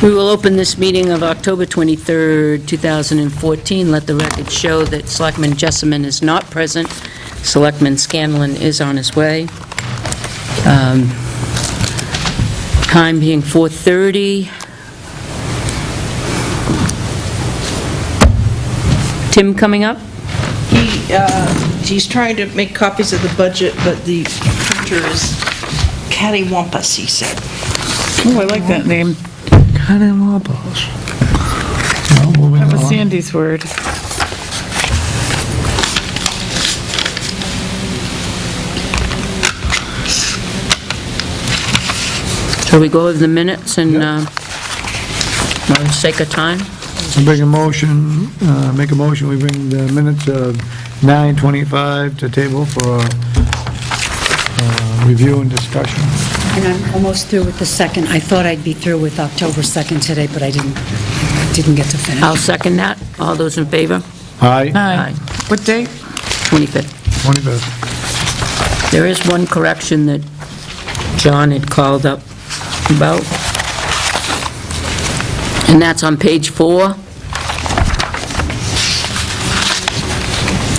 We will open this meeting of October 23rd, 2014. Let the record show that Selectman Jessamine is not present. Selectman Scanlon is on his way. Time being 4:30. Tim coming up? He's trying to make copies of the budget, but the printer is cattywampus, he said. Oh, I like that name. Cattywampus. Well, moving That was on. Sandy's word. Shall we go over the minutes and, for the sake of time? Make a motion, we bring the minutes of 9:25 to table for review and discussion. And I'm almost through with the second. I thought I'd be through with October 2nd today, but I didn't get to finish. I'll second that. All those in favor? Aye. Aye. What date? 25th. 25th. There is one correction that John had called up about, and that's on page 4.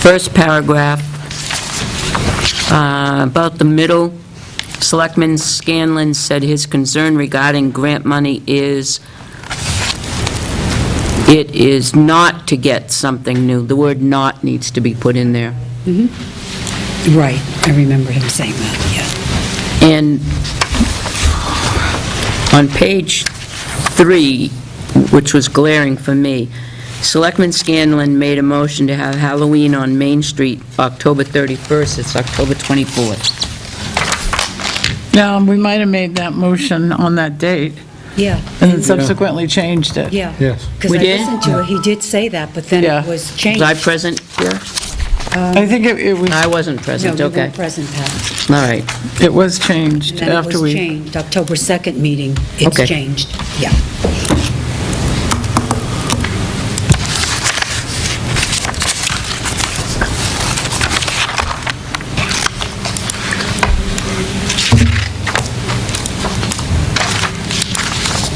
First paragraph, about the middle, Selectman Scanlon said his concern regarding grant money is, it is not to get something new. The word "not" needs to be put in there. Right, I remember him saying that, yeah. And on page 3, which was glaring for me, Selectman Scanlon made a motion to have Halloween on Main Street October 31st. It's October 24th. No, we might have made that motion on that date Yeah. and then subsequently changed it. Yeah. Yes. Because We I did? listened to it, he did say that, but then Yeah. it was Was changed. I present here? I think it was, I wasn't No, present, you okay. weren't present, Pat. All right. it was changed And then it after was we. changed. October 2nd meeting, it's Okay. changed. Yeah.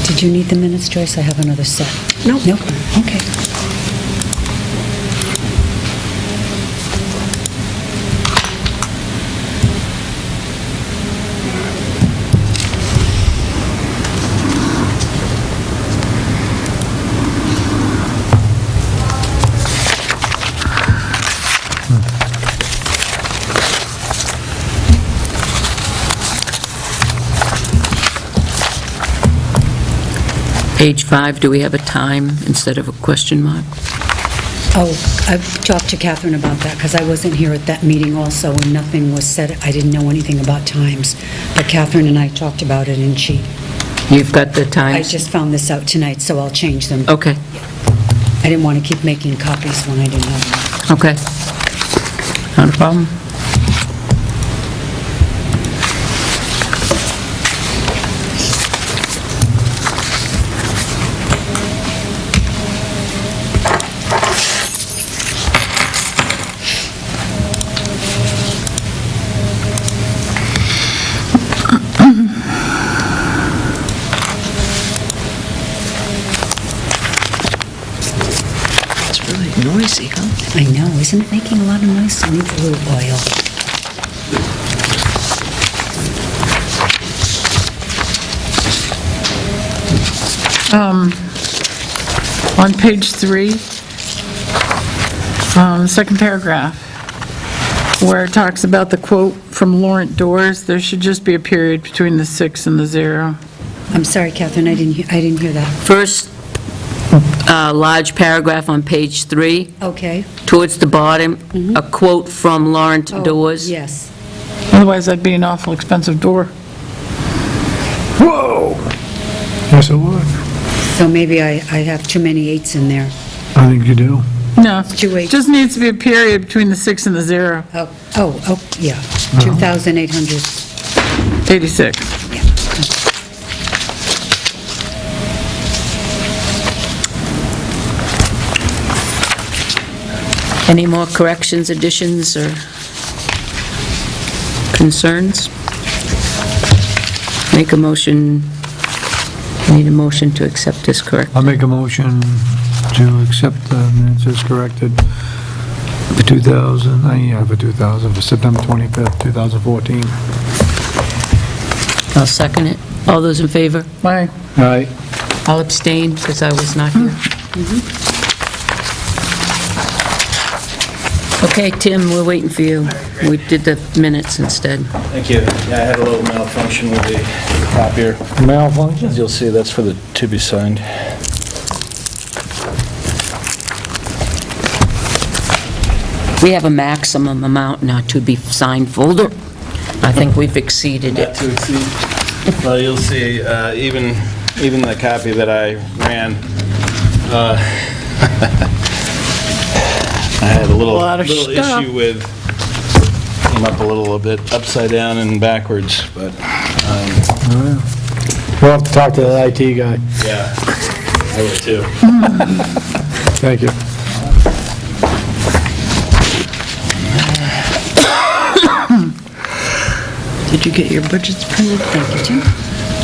Did you need the minutes, Joyce? I have another set. No. No? Okay. Page 5, do we have a time instead of a question mark? Oh, I've talked to Catherine about that, because I wasn't here at that meeting also, and nothing was said. I didn't know anything about times. But Catherine and I talked about it, and You've got the I times? just found this out tonight, so I'll change them. Okay, I didn't want to keep making copies when I didn't have them. okay. Not a problem. It's really noisy, huh? I know, isn't it making a lot of noise? It needs a little oil. On page 3, second paragraph, where it talks about the quote from Laurent Doors, there should just be a period between the 6 and the 0. I'm sorry, Catherine, I didn't hear that. First large paragraph on page 3, Okay. towards the bottom, a quote from Laurent Oh, Doors. Yes. Otherwise, that'd be an awful expensive door. Whoa! Yes, it would. So maybe I have too many 8s in there. I think you do. No, Two eights. just needs to be a period between the 6 and the 0, Oh, yeah. 2,800. 86. Yeah. Any more corrections, additions, or concerns? Make a motion, need a motion to accept this correct. I'll make a motion to accept the minutes as corrected for 2000, for September 25th, 2014. I'll second it. All those in favor? Aye. All right. I'll abstain because I was not here. Okay, Tim, we're waiting for you. We did the minutes instead. Thank you. Yeah, I had a little malfunction with the copier. Malfunction? As you'll see, that's for the to be signed. We have a maximum amount not to be signed folder. I think we've exceeded Not it. to exceed. Well, you'll see, even the copy that I ran, I had a little lot of stuff. issue with, came up a little bit upside down and backwards, but, We'll have to talk to the IT guy. yeah, I would too. Thank you. Did you get your budgets printed? Thank you, Jim.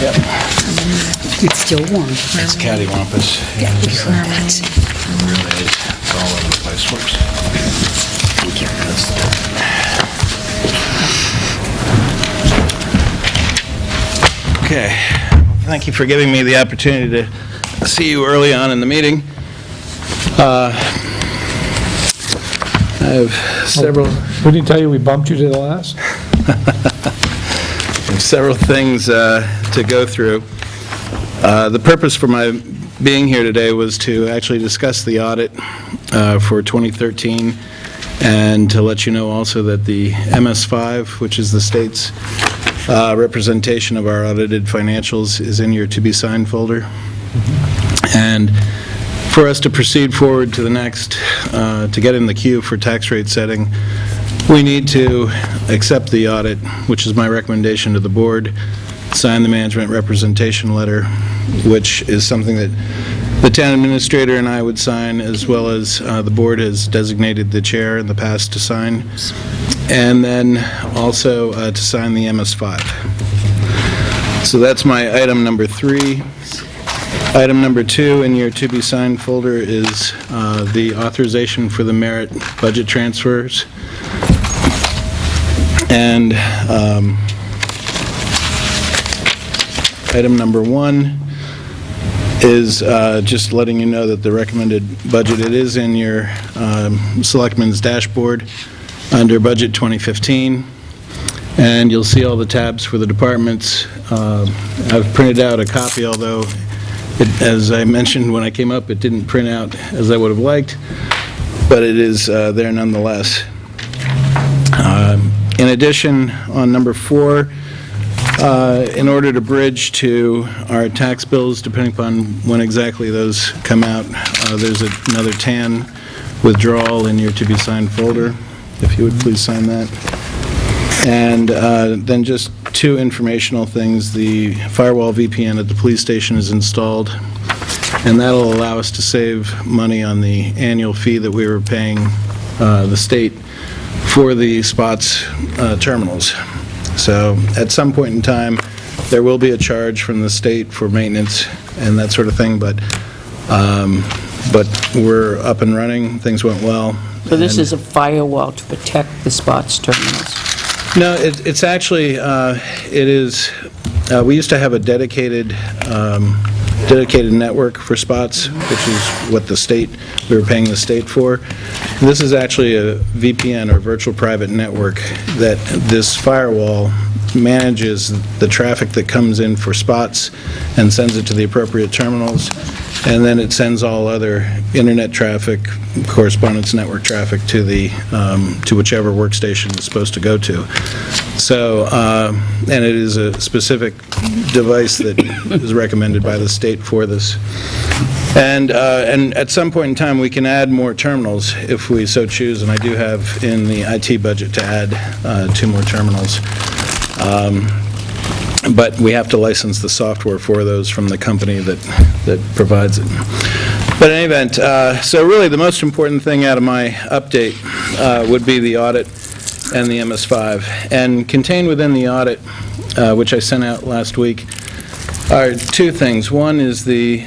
Yep. It's still warm. It's cattywampus. Yeah, you heard that. It really is. It's all over the place. Whoops. Thank you. Okay. Thank you for giving me the opportunity to see you early on in the meeting. I have several We didn't tell you we bumped you to the last? several things to go through. The purpose for my being here today was to actually discuss the audit for 2013, and to let you know also that the MS5, which is the state's representation of our audited financials, is in your to-be-signed folder. And for us to proceed forward to the next, to get in the queue for tax rate setting, we need to accept the audit, which is my recommendation to the board, sign the management representation letter, which is something that the town administrator and I would sign, as well as the board has designated the chair in the past to sign, and then also to sign the MS5. So that's my item number 3. Item number 2 in your to-be-signed folder is the authorization for the merit budget transfers. And item number 1 is just letting you know that the recommended budget, it is in your Selectmen's dashboard under Budget 2015, and you'll see all the tabs for the departments. I've printed out a copy, although, as I mentioned when I came up, it didn't print out as I would have liked, but it is there nonetheless. In addition, on number 4, in order to bridge to our tax bills, depending upon when exactly those come out, there's another TAN withdrawal in your to-be-signed folder, if you would please sign that. And then just 2 informational things. The firewall VPN at the police station is installed, and that'll allow us to save money on the annual fee that we were paying the state for the spots terminals. So at some point in time, there will be a charge from the state for maintenance and that sort of thing, but we're up and running, things went well. So this And- is a firewall to protect the spots terminals. No, it's actually, it is, we used to have a dedicated network for spots, which is what the state, we were paying the state for. This is actually a VPN, or virtual private network, that this firewall manages the traffic that comes in for spots and sends it to the appropriate terminals, and then it sends all other internet traffic, correspondence network traffic to the, to whichever workstation it's supposed to go to. So, and it is a specific device that is recommended by the state for this. And at some point in time, we can add more terminals if we so choose, and I do have in the IT budget to add 2 more terminals. But we have to license the software for those from the company that provides it. But in any event, so really the most important thing out of my update would be the audit and the MS5. And contained within the audit which I sent out last week, are two things. One is it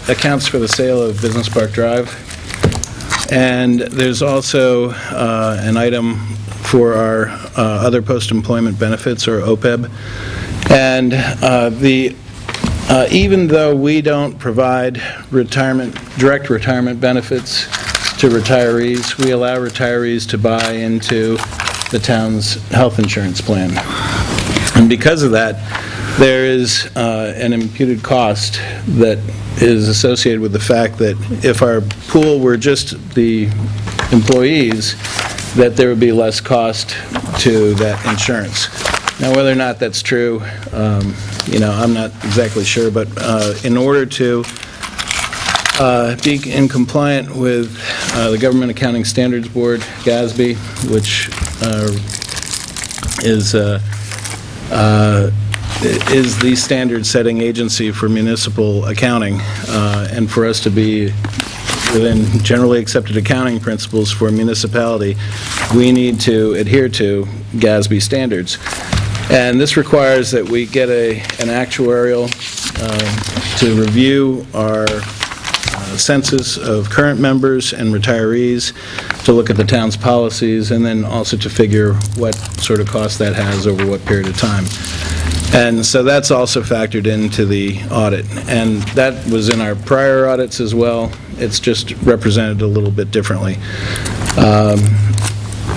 accounts for the sale of Business Park Drive, and there's also an item for our other post-employment benefits, or OPEB. And even though we don't provide direct retirement benefits to retirees, we allow retirees to buy into the town's health insurance plan. And because of that, there is an imputed cost that is associated with the fact that if our pool were just the employees, that there would be less cost to that insurance. Now, whether or not that's true, I'm not exactly sure, but in order to be in compliant with the Government Accounting Standards Board, GASB, which is the standard-setting agency for municipal accounting, and for us to be within generally accepted accounting principles for a municipality, we need to adhere to GASB standards. And this requires that we get an actuarial to review our census of current members and retirees, to look at the town's policies, and then also to figure what sort of cost that has over what period of time. And so that's also factored into the audit. And that was in our prior audits as well. It's just represented a little bit differently.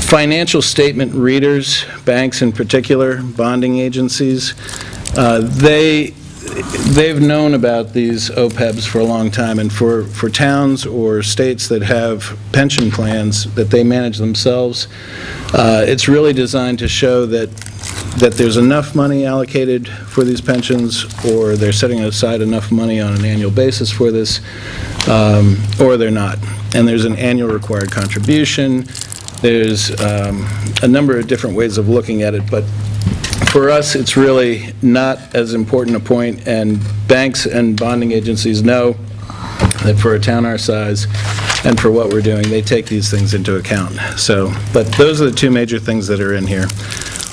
Financial statement readers, banks in particular, bonding agencies, they've known about these OPEBs for a long time, and for towns or states that have pension plans that they manage themselves, it's really designed to show that there's enough money allocated for these pensions, or they're setting aside enough money on an annual basis for this, or they're not. And there's an annual required contribution. There's a number of different ways of looking at it, but for us, it's really not as important a point, and banks and bonding agencies know that for a town our size and for what we're doing, they take these things into account. So, but those are the two major things that are in here.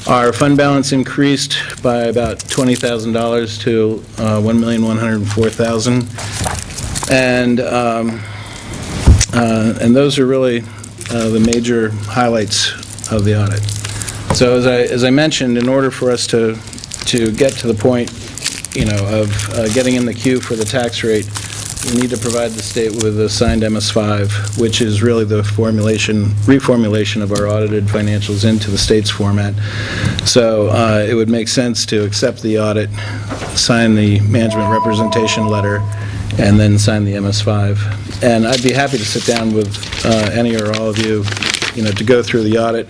Our fund balance increased by about $20,000 to $1,104,000, and those are really the major highlights of the audit. So as I mentioned, in order for us to get to the point, of getting in the queue for the tax rate, we need to provide the state with a signed MS5, which is really the reformulation of our audited financials into the state's format. So it would make sense to accept the audit, sign the management representation letter, and then sign the MS5. And I'd be happy to sit down with any or all of you, to go through the audit.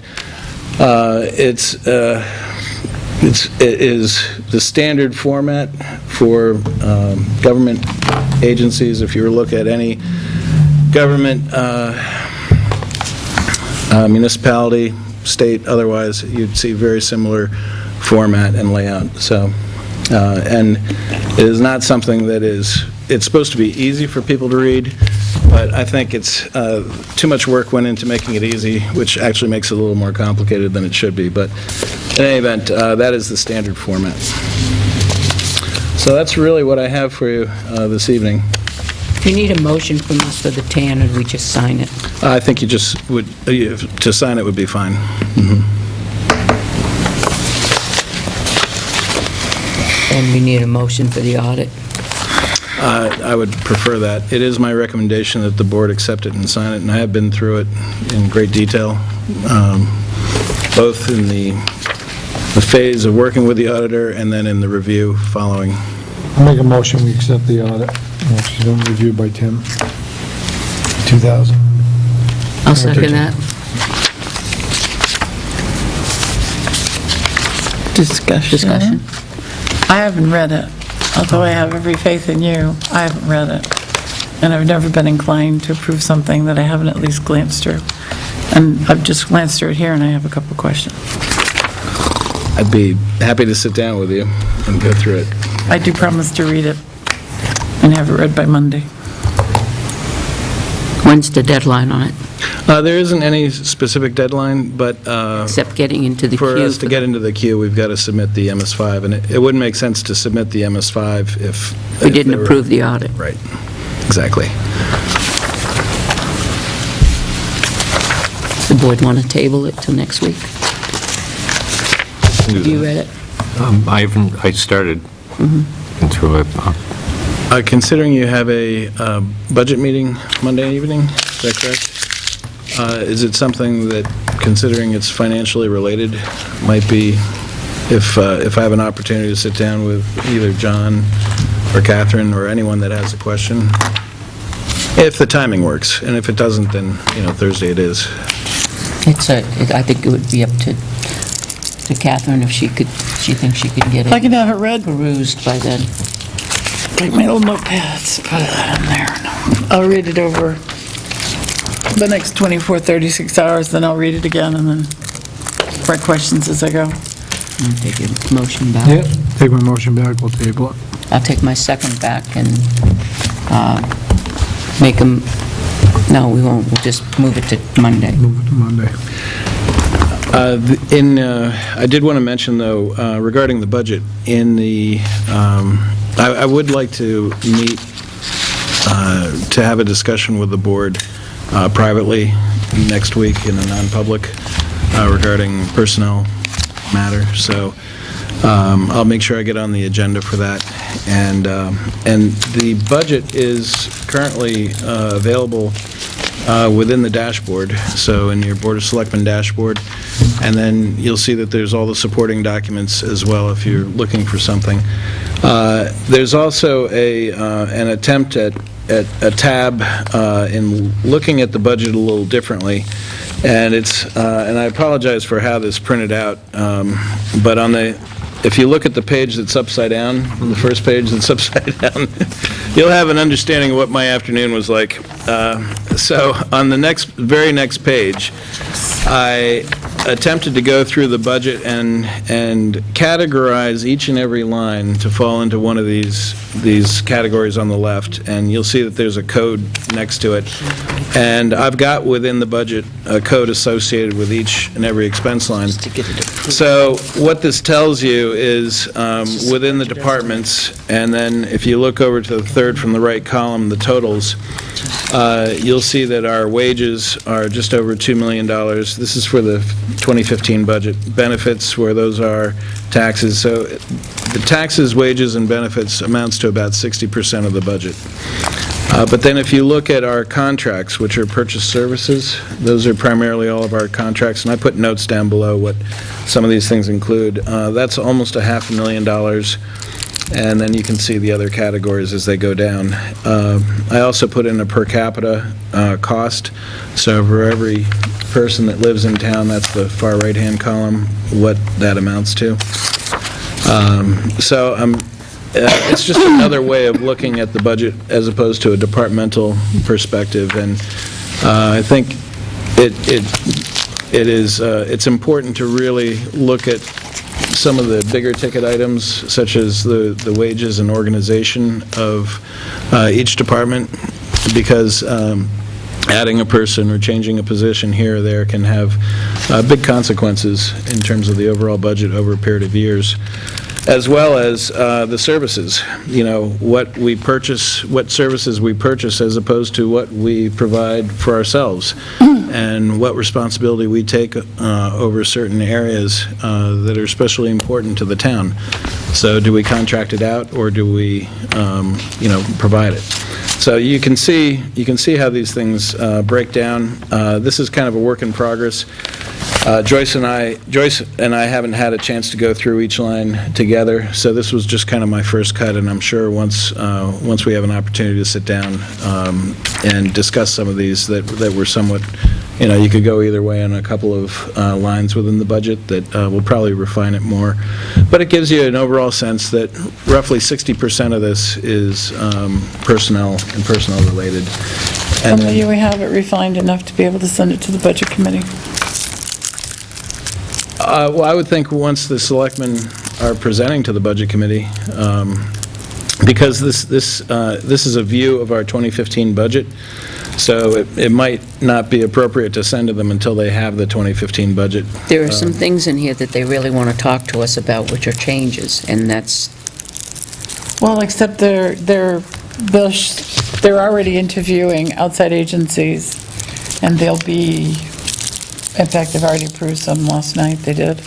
It is the standard format for government agencies. If you were to look at any government municipality, state, otherwise, you'd see very similar format and layout. So, and it is not something that it's supposed to be easy for people to read, but I think it's too much work went into making it easy, which actually makes it a little more complicated than it should be. But in any event, that is the standard format. So that's really what I have for you this evening. Do you need a motion from us for the TAN, or do we just sign it? I think you just would, to sign it would be fine. And we need a motion for the audit. I would prefer that. It is my recommendation that the board accept it and sign it, and I have been through it in great detail, both in the phase of working with the auditor and then in the review following. I'll make a motion, we accept the audit, which has been reviewed by Tim. 2000. I'll second that. Discussion. I haven't read it. Although I have every faith in you, I haven't read it. And I've never been inclined to approve something that I haven't at least glanced through. And I've just glanced through it here, and I have a couple of questions. I'd be happy to sit down with you and go through it. I do promise to read it and have it read by Monday. When's the deadline on it? There isn't any specific deadline, but Except getting into the queue. for us to get into the queue, we've got to submit the MS5, and it wouldn't make sense to submit the MS5 if... We didn't approve the audit. Right, exactly. The board want to table it till next week? Have you read it? I started through it. Considering you have a budget meeting Monday evening, is that correct? Is it something that, considering it's financially related, might be, if I have an opportunity to sit down with either John or Catherine or anyone that has a question, if the timing works, and if it doesn't, then, Thursday it is. I think it would be up to Catherine if she thinks she could get I it can have it read. perused by then. Take my little notepads, put that in there. I'll read it over the next 24, 36 hours, then I'll read it again, and then write questions as I go. Take your motion back. Yeah, take my motion back, we'll table it. I'll take my second back and make them, no, we won't, we'll just move it to Monday. Move it to Monday. I did want to mention, though, regarding the budget, I would like to meet, to have a discussion with the board privately next week in a non-public regarding personnel matter, so I'll make sure I get on the agenda for that. And the budget is currently available within the dashboard, so in your Board of Selectmen dashboard, and then you'll see that there's all the supporting documents as well if you're looking for something. There's also an attempt at a tab in looking at the budget a little differently, and and I apologize for how this printed out, but if you look at the page that's upside down, the first page that's upside down, you'll have an understanding of what my afternoon was like. So on the very next page, I attempted to go through the budget and categorize each and every line to fall into one of these categories on the left, and you'll see that there's a code next to it. And I've got within the budget a code associated with each and every expense line. So what this tells you is within the departments, and then if you look over to the third from the right column, the totals, you'll see that our wages are just over $2 million. This is for the 2015 budget. Benefits, where those are taxes. So the taxes, wages, and benefits amounts to about 60% of the budget. But then if you look at our contracts, which are purchase services, those are primarily all of our contracts, and I put notes down below what some of these things include. That's almost $500,000, and then you can see the other categories as they go down. I also put in a per capita cost, so for every person that lives in town, that's the far right-hand column, what that amounts to. So it's just another way of looking at the budget as opposed to a departmental perspective, and I think it's important to really look at some of the bigger ticket items, such as the wages and organization of each department, because adding a person or changing a position here or there can have big consequences in terms of the overall budget over a period of years, as well as the services, what we purchase, what services we purchase as opposed to what we provide for ourselves, and what responsibility we take over certain areas that are especially important to the town. So do we contract it out, or do we, provide it? So you can see how these things break down. This is kind of a work in progress. Joyce and I haven't had a chance to go through each line together, so this was just kind of my first cut, and I'm sure once we have an opportunity to sit down and discuss some of these that were somewhat, you could go either way on a couple of lines within the budget that will probably refine it more. But it gives you an overall sense that roughly 60% of this is personnel and personnel related. When will we have it refined enough to be able to send it to the Budget Committee? Well, I would think once the selectmen are presenting to the Budget Committee, because this is a view of our 2015 budget, So it might not be appropriate to send to them until they have the 2015 budget. There are some things in here that they really want to talk to us about, which are changes, and that's, Well, except they're already interviewing outside agencies, and they'll be, in fact, they've already approved some last night, they did.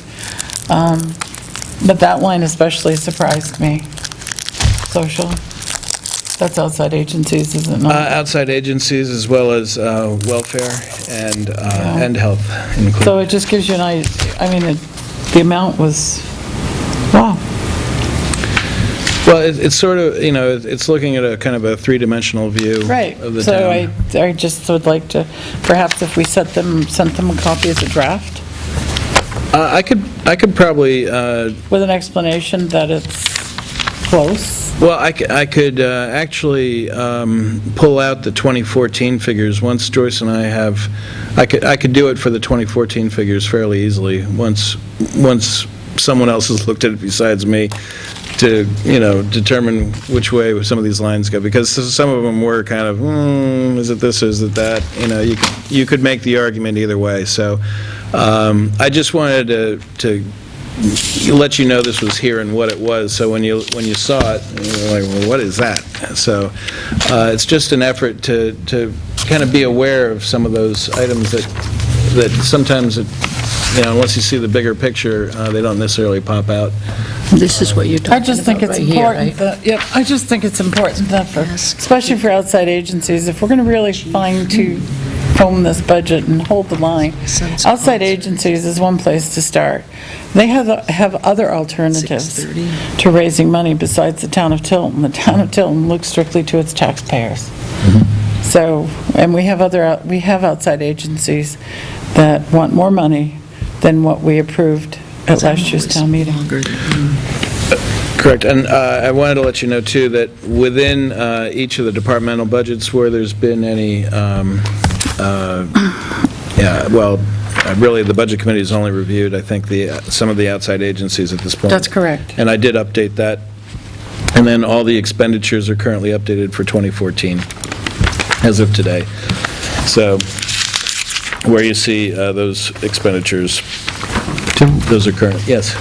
But that line especially surprised me. Social, that's outside agencies, is it not? Outside agencies as well as welfare and health included. So it just gives you an idea, I mean, the amount was, wow. Well, it's sort of, it's looking at a kind of a three-dimensional view Right, of the so town. I just would like to, perhaps if we sent them a copy as a draft, I could probably, with an explanation that it's close. well, I could actually pull out the 2014 figures once Joyce and I have, I could do it for the 2014 figures fairly easily, once someone else has looked at it besides me, to, determine which way some of these lines go, because some of them were kind of, is it this, or is it that? You could make the argument either way, so I just wanted to let you know this was here and what it was, so when you saw it, you were like, well, what is that? So it's just an effort to kind of be aware of some of those items that sometimes, unless you see the bigger picture, they don't necessarily pop out. this is what you're I talking just think about it's right here, important right? that, yep, I just think it's important that for, especially for outside agencies, if we're going to really fine-tune this budget and hold the line, outside agencies is one place to start. They have other alternatives to raising money besides the town of Tilton. The town of Tilton looks strictly to its taxpayers. So, and we have outside agencies that want more money than what we approved at last year's town meeting. Correct, and I wanted to let you know, too, that within each of the departmental budgets where there's been any, really, the Budget Committee has only reviewed, I think, some of the outside agencies at this point. That's correct. And I did update that, and then all the expenditures are currently updated for 2014, as of today. So, where you see those expenditures, Tim, those are current, yes.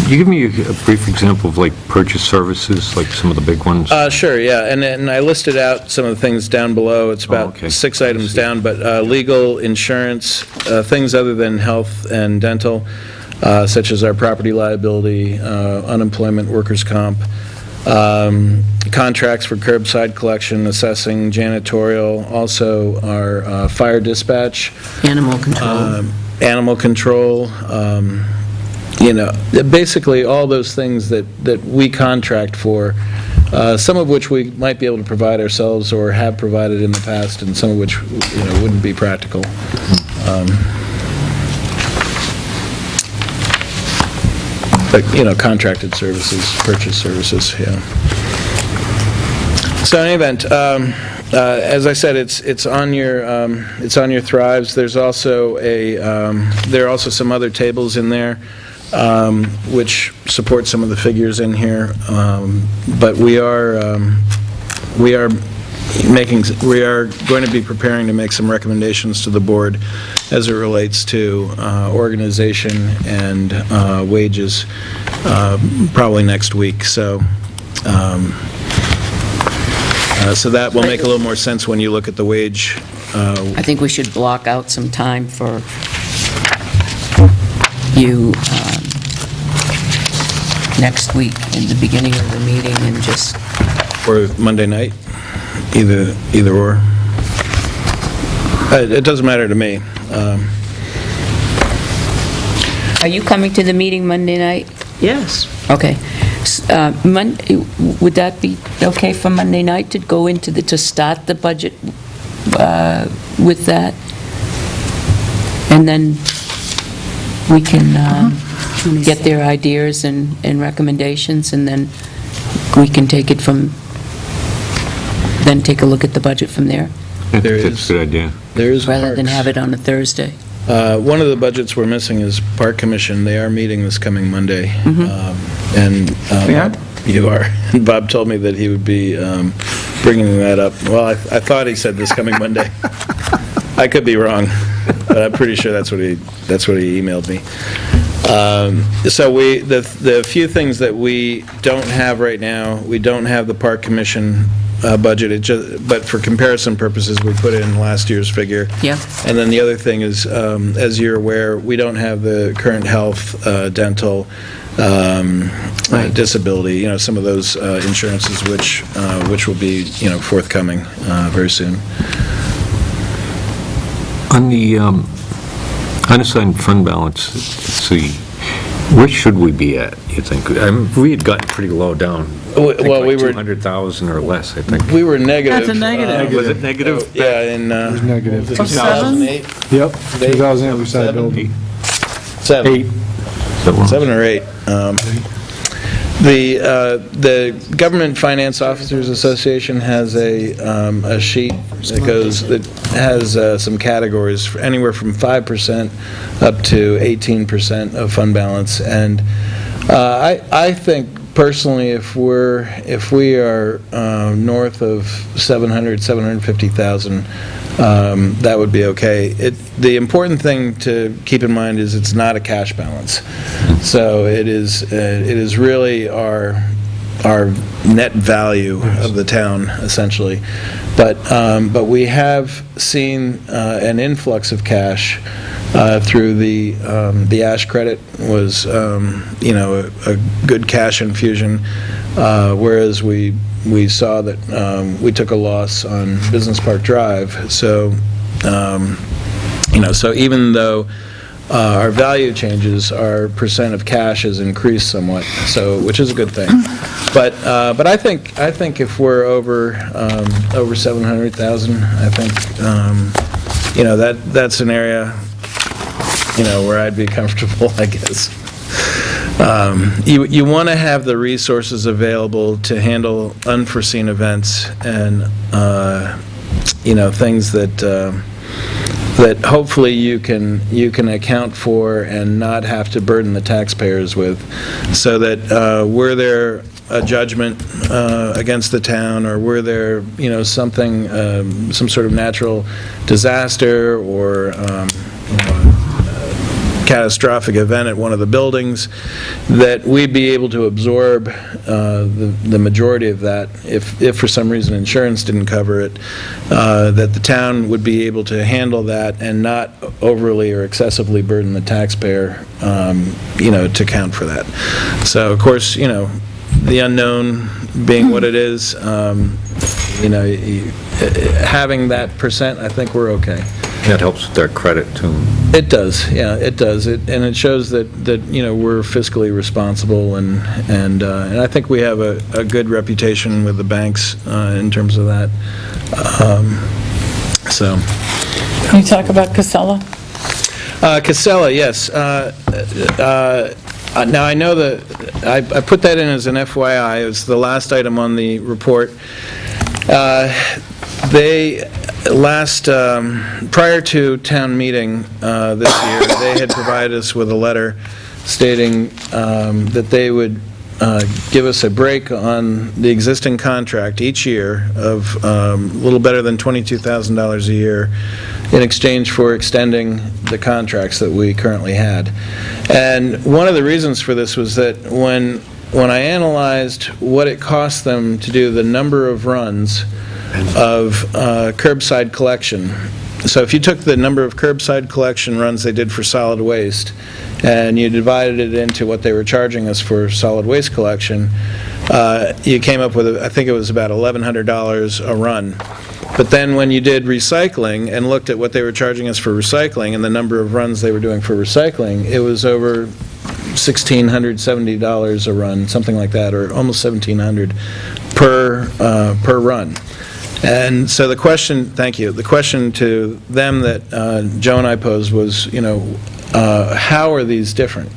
you give me a brief example of like purchase services, like some of the big ones? Sure, yeah, and I listed out some of the things down below. It's about okay. 6 items down, but legal, insurance, things other than health and dental, such as our property liability, unemployment, workers' comp, contracts for curbside collection, assessing, janitorial, also our fire dispatch, Animal control. animal control, basically all those things that we contract for, some of which we might be able to provide ourselves or have provided in the past, and some of which, wouldn't be practical. But, contracted services, purchase services, yeah. So in any event, as I said, it's on your Thrives. There's also there are also some other tables in there which support some of the figures in here. But we are going to be preparing to make some recommendations to the board as it relates to organization and wages, probably next week. So that will make a little more sense when you look at the wage. I think we should block out some time for you next week in the beginning of the meeting and just, Or Monday night, either or. It doesn't matter to me. are you coming to the meeting Monday night? Yes. Okay. Would that be okay for Monday night to go to start the budget with that? And then we can get their ideas and recommendations, and then we can take it from, then take a look at the budget from there, I There think that's is- a good idea. There is rather than Parks. have it on a Thursday. One of the budgets we're missing is Park Commission. They are meeting this coming Monday. And We are? You are. Bob told me that he would be bringing that up. Well, I thought he said this coming Monday. I could be wrong, but I'm pretty sure that's what he emailed me. So the few things that we don't have right now, we don't have the Park Commission budget, but for comparison purposes, we put in last year's figure. Yeah. And then the other thing is, as you're aware, we don't have the current health, dental, disability, some of those insurances which will be, forthcoming very soon. On the unassigned fund balance, let's see, where should we be at, you think? We had gotten pretty low down. Well, we were 200,000 or less, I think. We were negative. That's a negative. Was it negative? Yeah, in It was negative. 2008? Yep, 2008, we started building. Seven. Seven or eight. The Government Finance Officers Association has a sheet that has some categories, anywhere from 5% up to 18% of fund balance. And I think personally, if we are north of 750,000, that would be okay. The important thing to keep in mind is it's not a cash balance. So it is really our net value of the town, essentially. But we have seen an influx of cash through the ash credit was, a good cash infusion, whereas we saw that we took a loss on Business Park Drive. So, so even though our value changes, our percent of cash has increased somewhat, which is a good thing. But I think if we're over 700,000, I think that's an area where I'd be comfortable, I guess. You want to have the resources available to handle unforeseen events and things that hopefully you can account for and not have to burden the taxpayers with, so that were there a judgment against the town, or were there something, some sort of natural disaster or catastrophic event at one of the buildings, that we'd be able to absorb the majority of that if for some reason insurance didn't cover it, that the town would be able to handle that and not overly or excessively burden the taxpayer, to account for that. So, of course, the unknown being what it is, having that percent, I think we're okay. That helps with their credit, too. It does, yeah, it does. And it shows that we're fiscally responsible, and I think we have a good reputation with the banks in terms of that. Can you talk about Casella? Casella, yes. Now, I know that I put that in as an FYI. It was the last item on the report. Prior to town meeting this year, they had provided us with a letter stating that they would give us a break on the existing contract each year of a little better than $22,000 a year in exchange for extending the contracts that we currently had. And one of the reasons for this was that when I analyzed what it cost them to do the number of runs of curbside collection. So if you took the number of curbside collection runs they did for solid waste and you divided it into what they were charging us for solid waste collection, you came up with, I think it was about $1,100 a run. But then when you did recycling and looked at what they were charging us for recycling and the number of runs they were doing for recycling, it was over $1,670 a run, something like that, or almost $1,700 per run. And so the question, thank you, the question to them that Joe and I posed was, how are these different?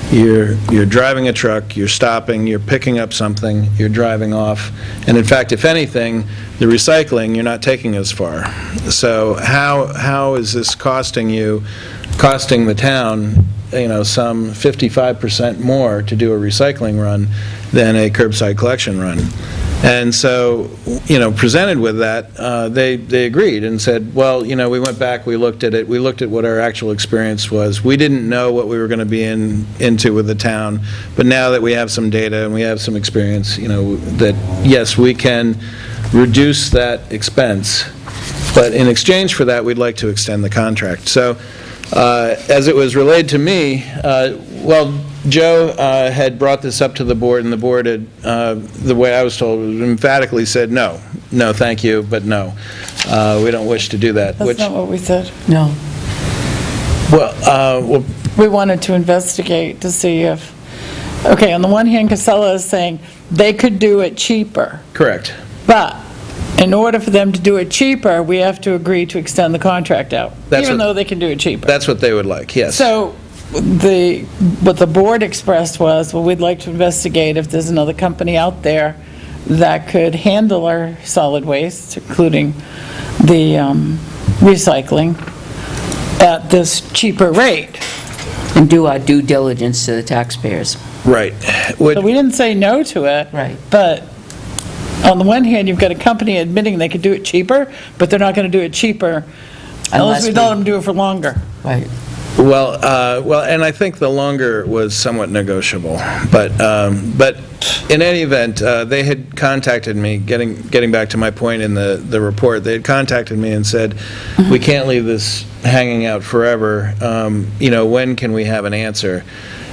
You're driving a truck, you're stopping, you're picking up something, you're driving off, and in fact, if anything, the recycling, you're not taking as far. So how is this costing the town, some 55% more to do a recycling run than a curbside collection run? And so, presented with that, they agreed and said, well, we went back, we looked at it, we looked at what our actual experience was. We didn't know what we were going to be into with the town, but now that we have some data and we have some experience, that, yes, we can reduce that expense, but in exchange for that, we'd like to extend the contract. So, as it was relayed to me, Joe had brought this up to the board, and the board had, the way I was told, emphatically said, no, thank you, but no, we don't wish to do that. That's not what we said. No. Well, We wanted to investigate to see if, okay, on the one hand, Casella is saying they could do it cheaper, correct. but in order for them to do it cheaper, we have to agree to extend the contract out, That's even what- though they can do it cheaper. That's what they would like, yes. So what the board expressed was, well, we'd like to investigate if there's another company out there that could handle our solid waste, including the recycling, at this cheaper rate. And do our due diligence to the taxpayers. Right. So we didn't say no to it. Right. But on the one hand, you've got a company admitting they could do it cheaper, but they're not going to do it cheaper unless we let them do it for longer. Right. Well, and I think the longer was somewhat negotiable, but in any event, they had contacted me, getting back to my point in the report, they had contacted me and said, we can't leave this hanging out forever, when can we have an answer?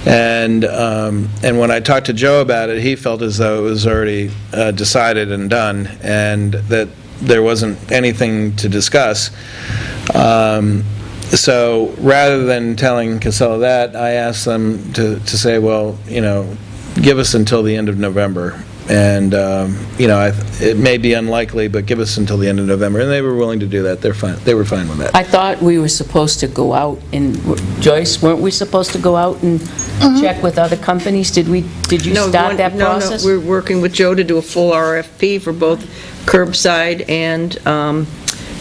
And when I talked to Joe about it, he felt as though it was already decided and done, and that there wasn't anything to discuss. So rather than telling Casella that, I asked them to say, well, give us until the end of November. And, it may be unlikely, but give us until the end of November. And they were willing to do that. They were fine with that. I thought we were supposed to go out and, Joyce, weren't we supposed to go out and check with other companies? Did you start that process? No, we're working with Joe to do a full RFP for both curbside and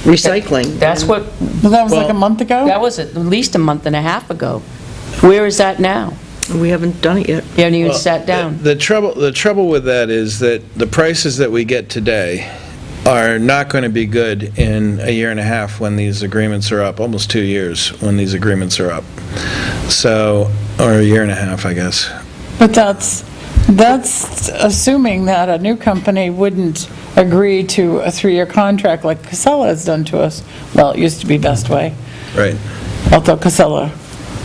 recycling. That's what, Well, that was like a month ago? that was at least a month and a half ago. Where is that now? We haven't done it yet. You haven't even Well, sat down. The trouble with that is that the prices that we get today are not going to be good in a year and a half when these agreements are up, almost 2 years when these agreements are up. So, or a year and a half, I guess. But that's assuming that a new company wouldn't agree to a 3-year contract like Casella has done to us. Well, it used to be Best Way, Right. although Casella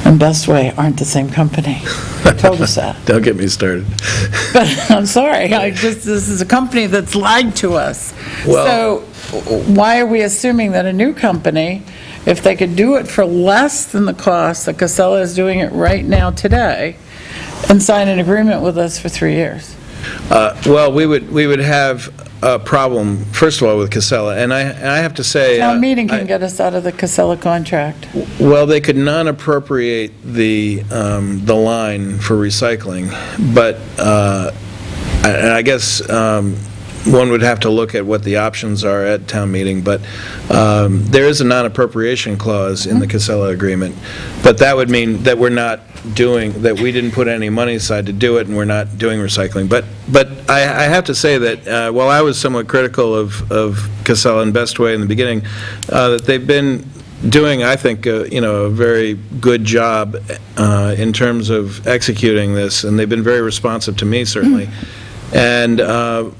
and Best Way aren't the same company. They told us that. Don't get me started. But I'm sorry, this is a company that's lied to us. Well- So why are we assuming that a new company, if they could do it for less than the cost that Casella is doing it right now today, and sign an agreement with us for 3 years? Well, we would have a problem, first of all, with Casella, and I have to say... Town meeting can get us out of the Casella contract. Well, they could non-appropriate the line for recycling, but, and I guess one would have to look at what the options are at town meeting, but there is a non-appropriation clause in the Casella agreement, but that would mean that we're not that we didn't put any money aside to do it, and we're not doing recycling. But I have to say that while I was somewhat critical of Casella and Best Way in the beginning, that they've been doing, I think, a very good job in terms of executing this, and they've been very responsive to me, certainly. And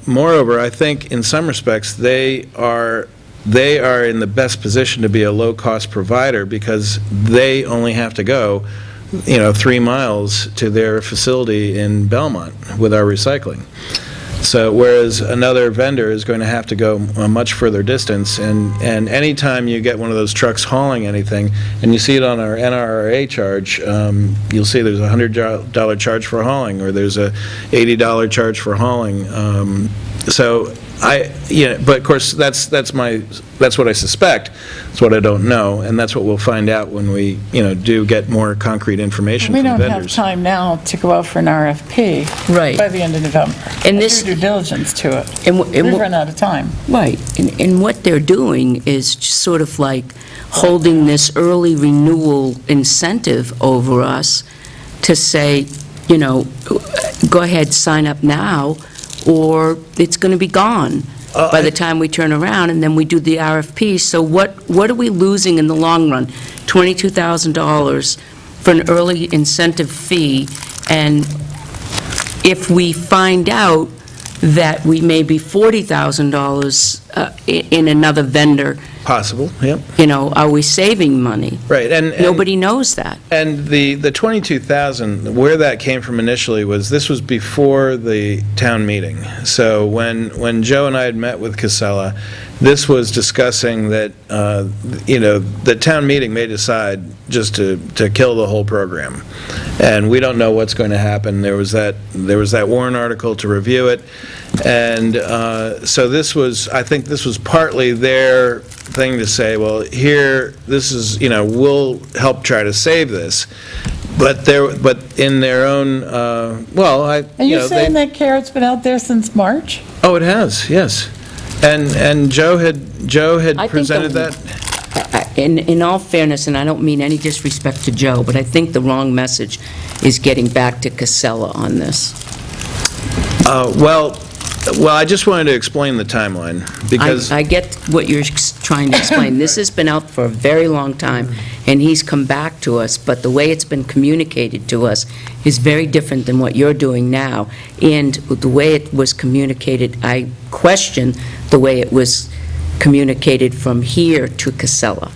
moreover, I think in some respects, they are in the best position to be a low-cost provider because they only have to go 3 miles to their facility in Belmont with our recycling. So whereas another vendor is going to have to go a much further distance, and anytime you get one of those trucks hauling anything, and you see it on our NRRA charge, you'll see there's a $100 charge for hauling, or there's a $80 charge for hauling. So but of course, that's what I suspect. That's what I don't know, and that's what we'll find out when we, do get more concrete information We from don't have vendors. time now to go out for an RFP. Right. By the end of November. And this- Do due diligence to it. And We've run out of time. Right, and what they're doing is just sort of like holding this early renewal incentive over us to say, go ahead, sign up now, or it's going to be gone by the time we turn around, and then we do the RFP. So what are we losing in the long run? $22,000 for an early incentive fee, and if we find out that we may be $40,000 in another vendor, Possible, yep. are we saving money? Right, and Nobody knows that. And the 22,000, where that came from initially was, this was before the town meeting. So when Joe and I had met with Casella, this was discussing that, the town meeting may decide just to kill the whole program. And we don't know what's going to happen. There was that warrant article to review it. And so I think this was partly their thing to say, well, here, this is, we'll help try to save this. But in their own, Are you saying that carrot's been out there since March? Oh, it has, yes. And Joe had I think presented that? In all fairness, and I don't mean any disrespect to Joe, but I think the wrong message is getting back to Casella on this. Well, I just wanted to explain the timeline, because... I get what you're trying to explain. This has been out for a very long time, and he's come back to us, but the way it's been communicated to us is very different than what you're doing now. And the way it was communicated, I question the way it was communicated from here to Casella.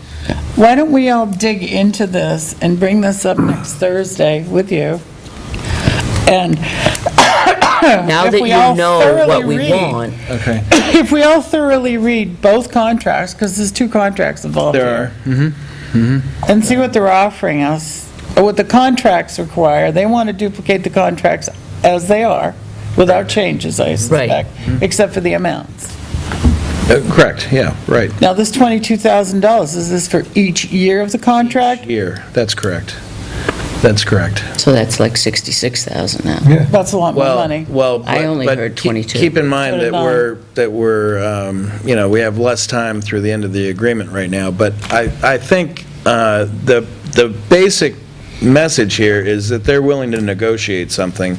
Why don't we all dig into this and bring this up next Thursday with you? And Now if that we you all know thoroughly what we read- want, Okay. if we all thoroughly read both contracts, because there's two contracts involved There here, are. and see what they're offering us, or what the contracts require. They want to duplicate the contracts as they are, without changes, I suspect, except for the amounts. Correct, yeah, right. Now, this $22,000, is this for each year of the contract? Here, that's correct. That's correct. so that's like $66,000 now. Yeah. That's a lot more money. Well, I only but heard keep- 22. Keep in mind So did that we're, we have less time through the end of the agreement right now, but I think the basic message here is that they're willing to negotiate something.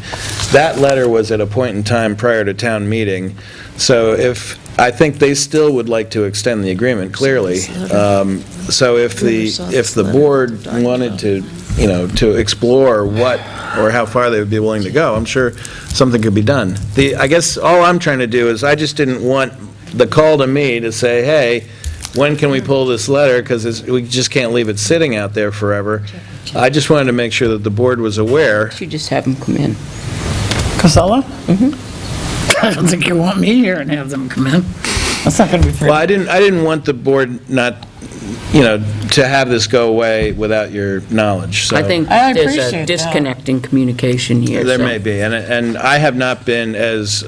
That letter was at a point in time prior to town meeting, so I think they still would like to extend the agreement, clearly. So if the board wanted to, to explore what, or how far they would be willing to go, I'm sure something could be done. I guess all I'm trying to do is, I just didn't want the call to me to say, hey, when can we pull this letter, because we just can't leave it sitting out there forever. I just wanted to make sure that the board was aware. You just have them come in. Casella? I don't think you want me here and have them come in. That's not going to be fair. Well, I didn't want the board not, to have this go away without your knowledge, so. I think I there's appreciate a that. disconnect in communication here. There so- may be, and I have not been as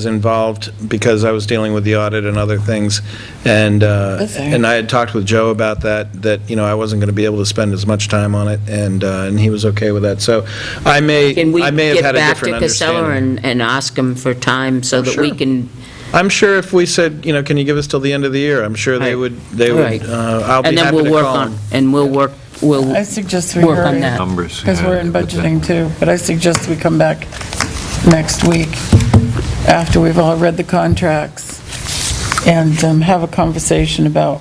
involved because I was dealing with the audit and other things, and I had talked with Joe about that, I wasn't going to be able to spend as much time on it, and he was okay with that, so I may Can we have had a different get back to Casella understanding. and ask him for time so that we Sure. can, I'm sure if we said, can you give us till the end of the year, I'm sure they Right. would, Right. I'll be and then happy we'll to work call on, them. and we'll I suggest we work on hurry, that. Numbers. because we're in with that. budgeting too, but I suggest we come back next week after we've all read the contracts and have a conversation about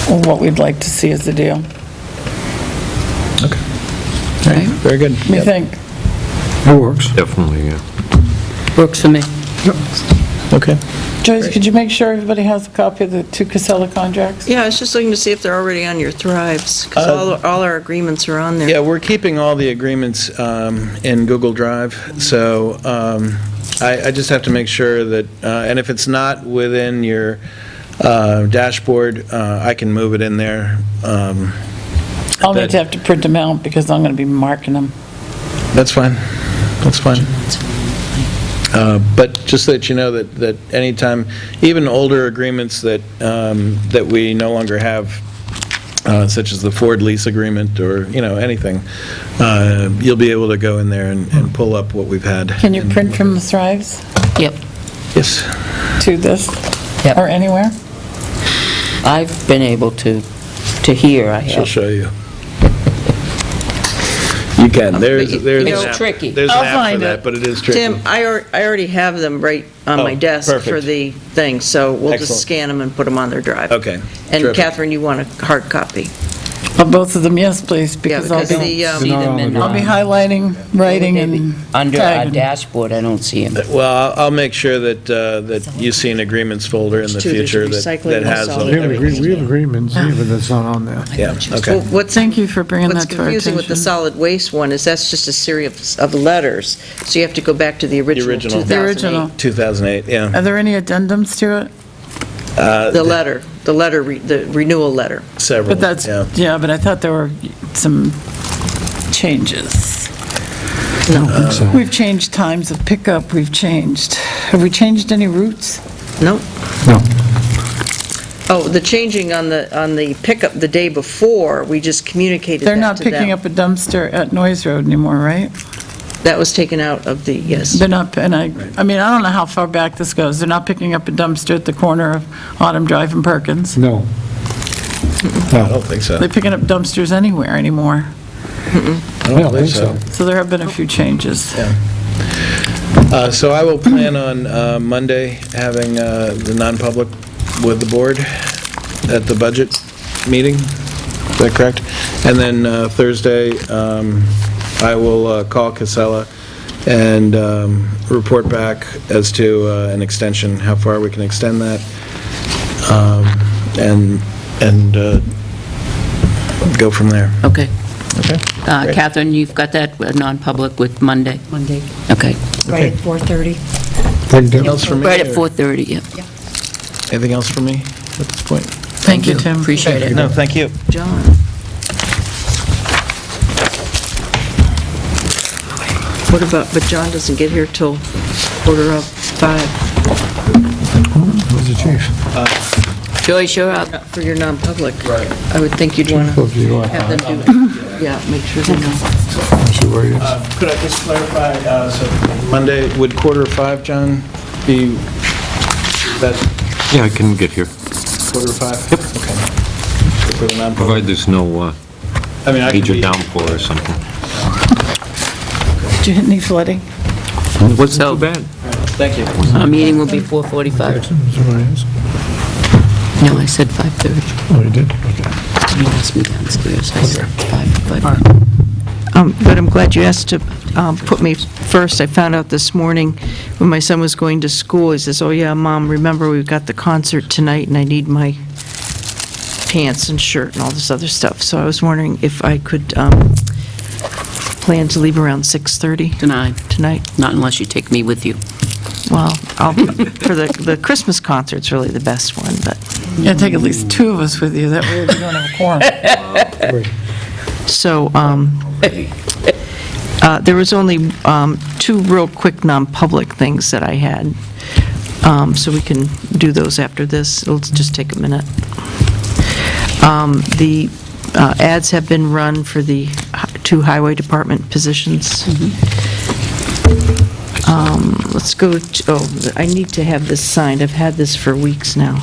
what we'd like to see as the deal. Very good. What do you think? It works. Definitely, yeah. Works for me. Okay. Joyce, could you make sure everybody has a copy of the two Casella contracts? Yeah, I was just looking to see if they're already on your Thrives, because all our agreements are on there. Yeah, we're keeping all the agreements in Google Drive, so I just have to make sure that, and if it's not within your dashboard, I can move it in there. I'll need to have to print them out because I'm going to be marking them. That's fine, that's fine. But just so that you know that anytime, even older agreements that we no longer have, such as the Ford lease agreement or, anything, you'll be able to go in there and pull up what we've had. Can you print from the Thrives Yep. Yes. to this? Yep. Or anywhere? I've been able to hear, I She'll have. show you. You can, there's It's an app. tricky. There's an I'll app for find that, it. but it is tricky. Tim, I already have them right on my Oh, desk for perfect. the thing, so we'll just Excellent. scan them and put them on their drive. Okay, And terrific. Catherine, you want a hard copy? Of both of them, yes, please, Yeah, because I'll because be, the, See them in, I'll be highlighting, writing, and under our tagging. dashboard, I don't see them. Well, I'll make sure that you see an agreements folder in the There's two, there's future a that recycling that and has solid We have everything. agreements, but that's not on there. Yeah, Well, okay. what's Thank you for bringing What's that to our confusing with the attention. solid waste one is that's just a series of letters, so you have to go back to the original original. 2008. The original. 2008, yeah. Are there any addendums to it? The renewal letter. Several, But that's, yeah. yeah, but I thought there were some changes. I don't think so. We've changed times of pickup, have we changed any routes? Nope. No. Oh, the changing on the pickup the day before, we just communicated They're that not to them. picking up a dumpster at Noyes Road anymore, right? That was taken out of the, yes. They're not, and I mean, I don't know how far back this goes. They're not picking up a dumpster at the corner of Autumn Drive and Perkins. No. I don't think so. They're picking up dumpsters anywhere anymore. I I don't think so. So there have been a few changes. So I will plan on Monday having the non-public with the board at the budget meeting. Is that correct? And then Thursday, I will call Casella and report back as to an extension, how far we can extend that, and go from there. Okay. Okay? Great. Catherine, you've got that non-public with Monday? Monday, Okay. right at 4:30. Anything else from me? Right at or 4:30, yeah. Anything else from me at this point? Thank you, Tim. Appreciate it. No, thank you. John. What about, but John doesn't get here till 4:45 Where's the chief? Joyce, you're up. for your non-public. Right. I would think you'd want Well, to do you want- have them do, yeah, make sure they know. See where he is. Could I just clarify, so Monday, would 4:45, John, be, that Yeah, I can get here, 4:45? Yep. Okay. For the non-public. provided there's no I mean, I could major be, downpour or something. Did you hit any flooding? Wasn't So- too bad. thank you. Our meeting will be 4:45. Is that where he is? No, I said 5:30. Oh, you did? Okay. You asked me downstairs, I said 5:30. But I'm glad you asked to put me first. I found out this morning when my son was going to school, he says, "Oh yeah, Mom, remember we've got the concert tonight and I need my pants and shirt and all this other stuff." So I was wondering if I could plan to leave around 6:30 Tonight, tonight. not unless you take me with you. Well, for the Christmas concert's really the best one, but, Yeah, take at least two of us with you, that way we don't have a quorum. so, there was only two real quick non-public things that I had, so we can do those after this. It'll just take a minute. The ads have been run for the two highway department positions. Let's go to, I need to have this signed. I've had this for weeks now.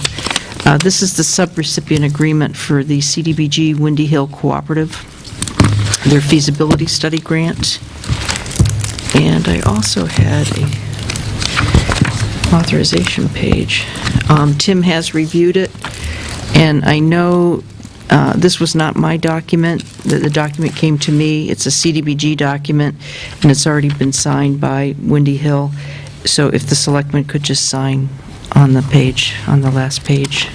This is the subrecipient agreement for the CDBG Windy Hill Cooperative, their feasibility study grant. And I also had a authorization page. Tim has reviewed it, and I know this was not my document. The document came to me. It's a CDBG document, and it's already been signed by Windy Hill. So if the selectmen could just sign on the page, on the last page.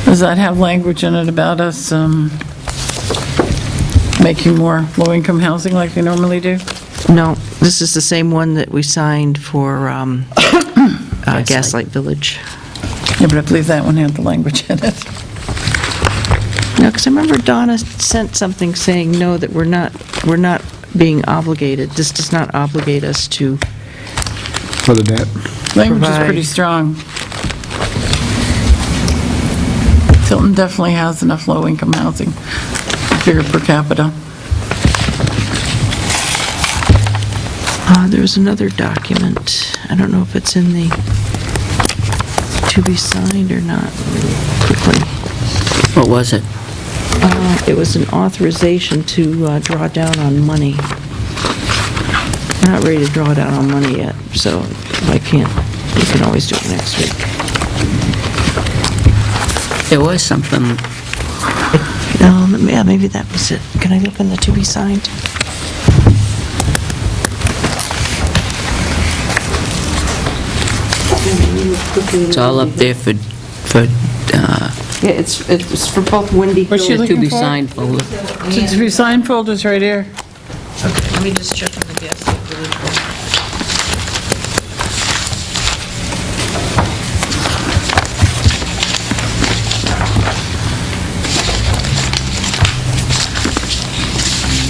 Does that have language in it about us making more low-income housing like they normally do? No, this is the same one that we signed for Gaslight Village. Yeah, but I believe that one had the language in it. No, because I remember Donna sent something saying, no, that we're not being obligated. This does not obligate us to, For the debt. Language is Provide. pretty strong. Tilton definitely has enough low-income housing, figure per capita. there was another document. I don't know if it's in the to be signed or not. Quickly. What was it? It was an authorization to draw down on money. We're not ready to draw down on money yet, so if I can't, we can always do it next week. There was something, Yeah, maybe that was it. Can I look in the to be signed? it's all up there for Yeah, it's for both Wendy What's she Hill. looking to be for? signed folder. To be signed folder's right here. Let me just check on the gas tank really quick.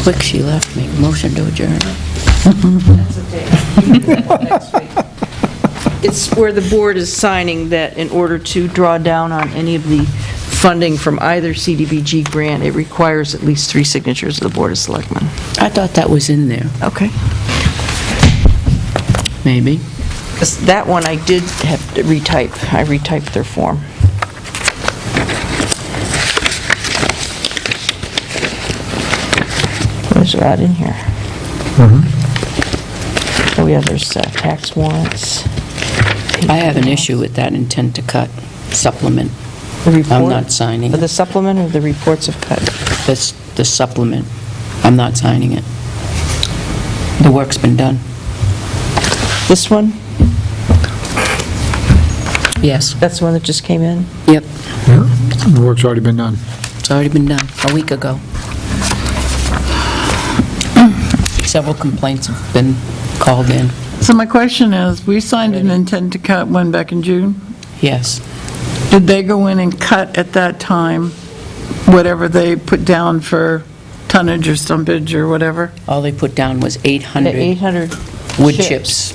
Quick, she left me. Motion to adjourn. That's okay. Next week. It's where the board is signing that in order to draw down on any of the funding from either CDBG grant, it requires at least 3 signatures of the Board of Selectmen. I thought that was in there, Okay. maybe. 'Cause that one I did have to retype. I retyped their form. Where's that in here? Oh, yeah, there's tax warrants. I have an issue with that intent to cut supplement. The report? I'm not signing For the it. supplement or the reports of cut? The supplement. I'm not signing it. The work's been done. This one? Yes. That's the one that just came in? Yep. Yeah, the work's already been done. It's already been done, a week ago. Several complaints have been called in. So my question is, we signed an intent to cut when, back in June? Yes. Did they go in and cut at that time whatever they put down for tonnage or stumpage or whatever? All they put down was The 800 800 wood chips.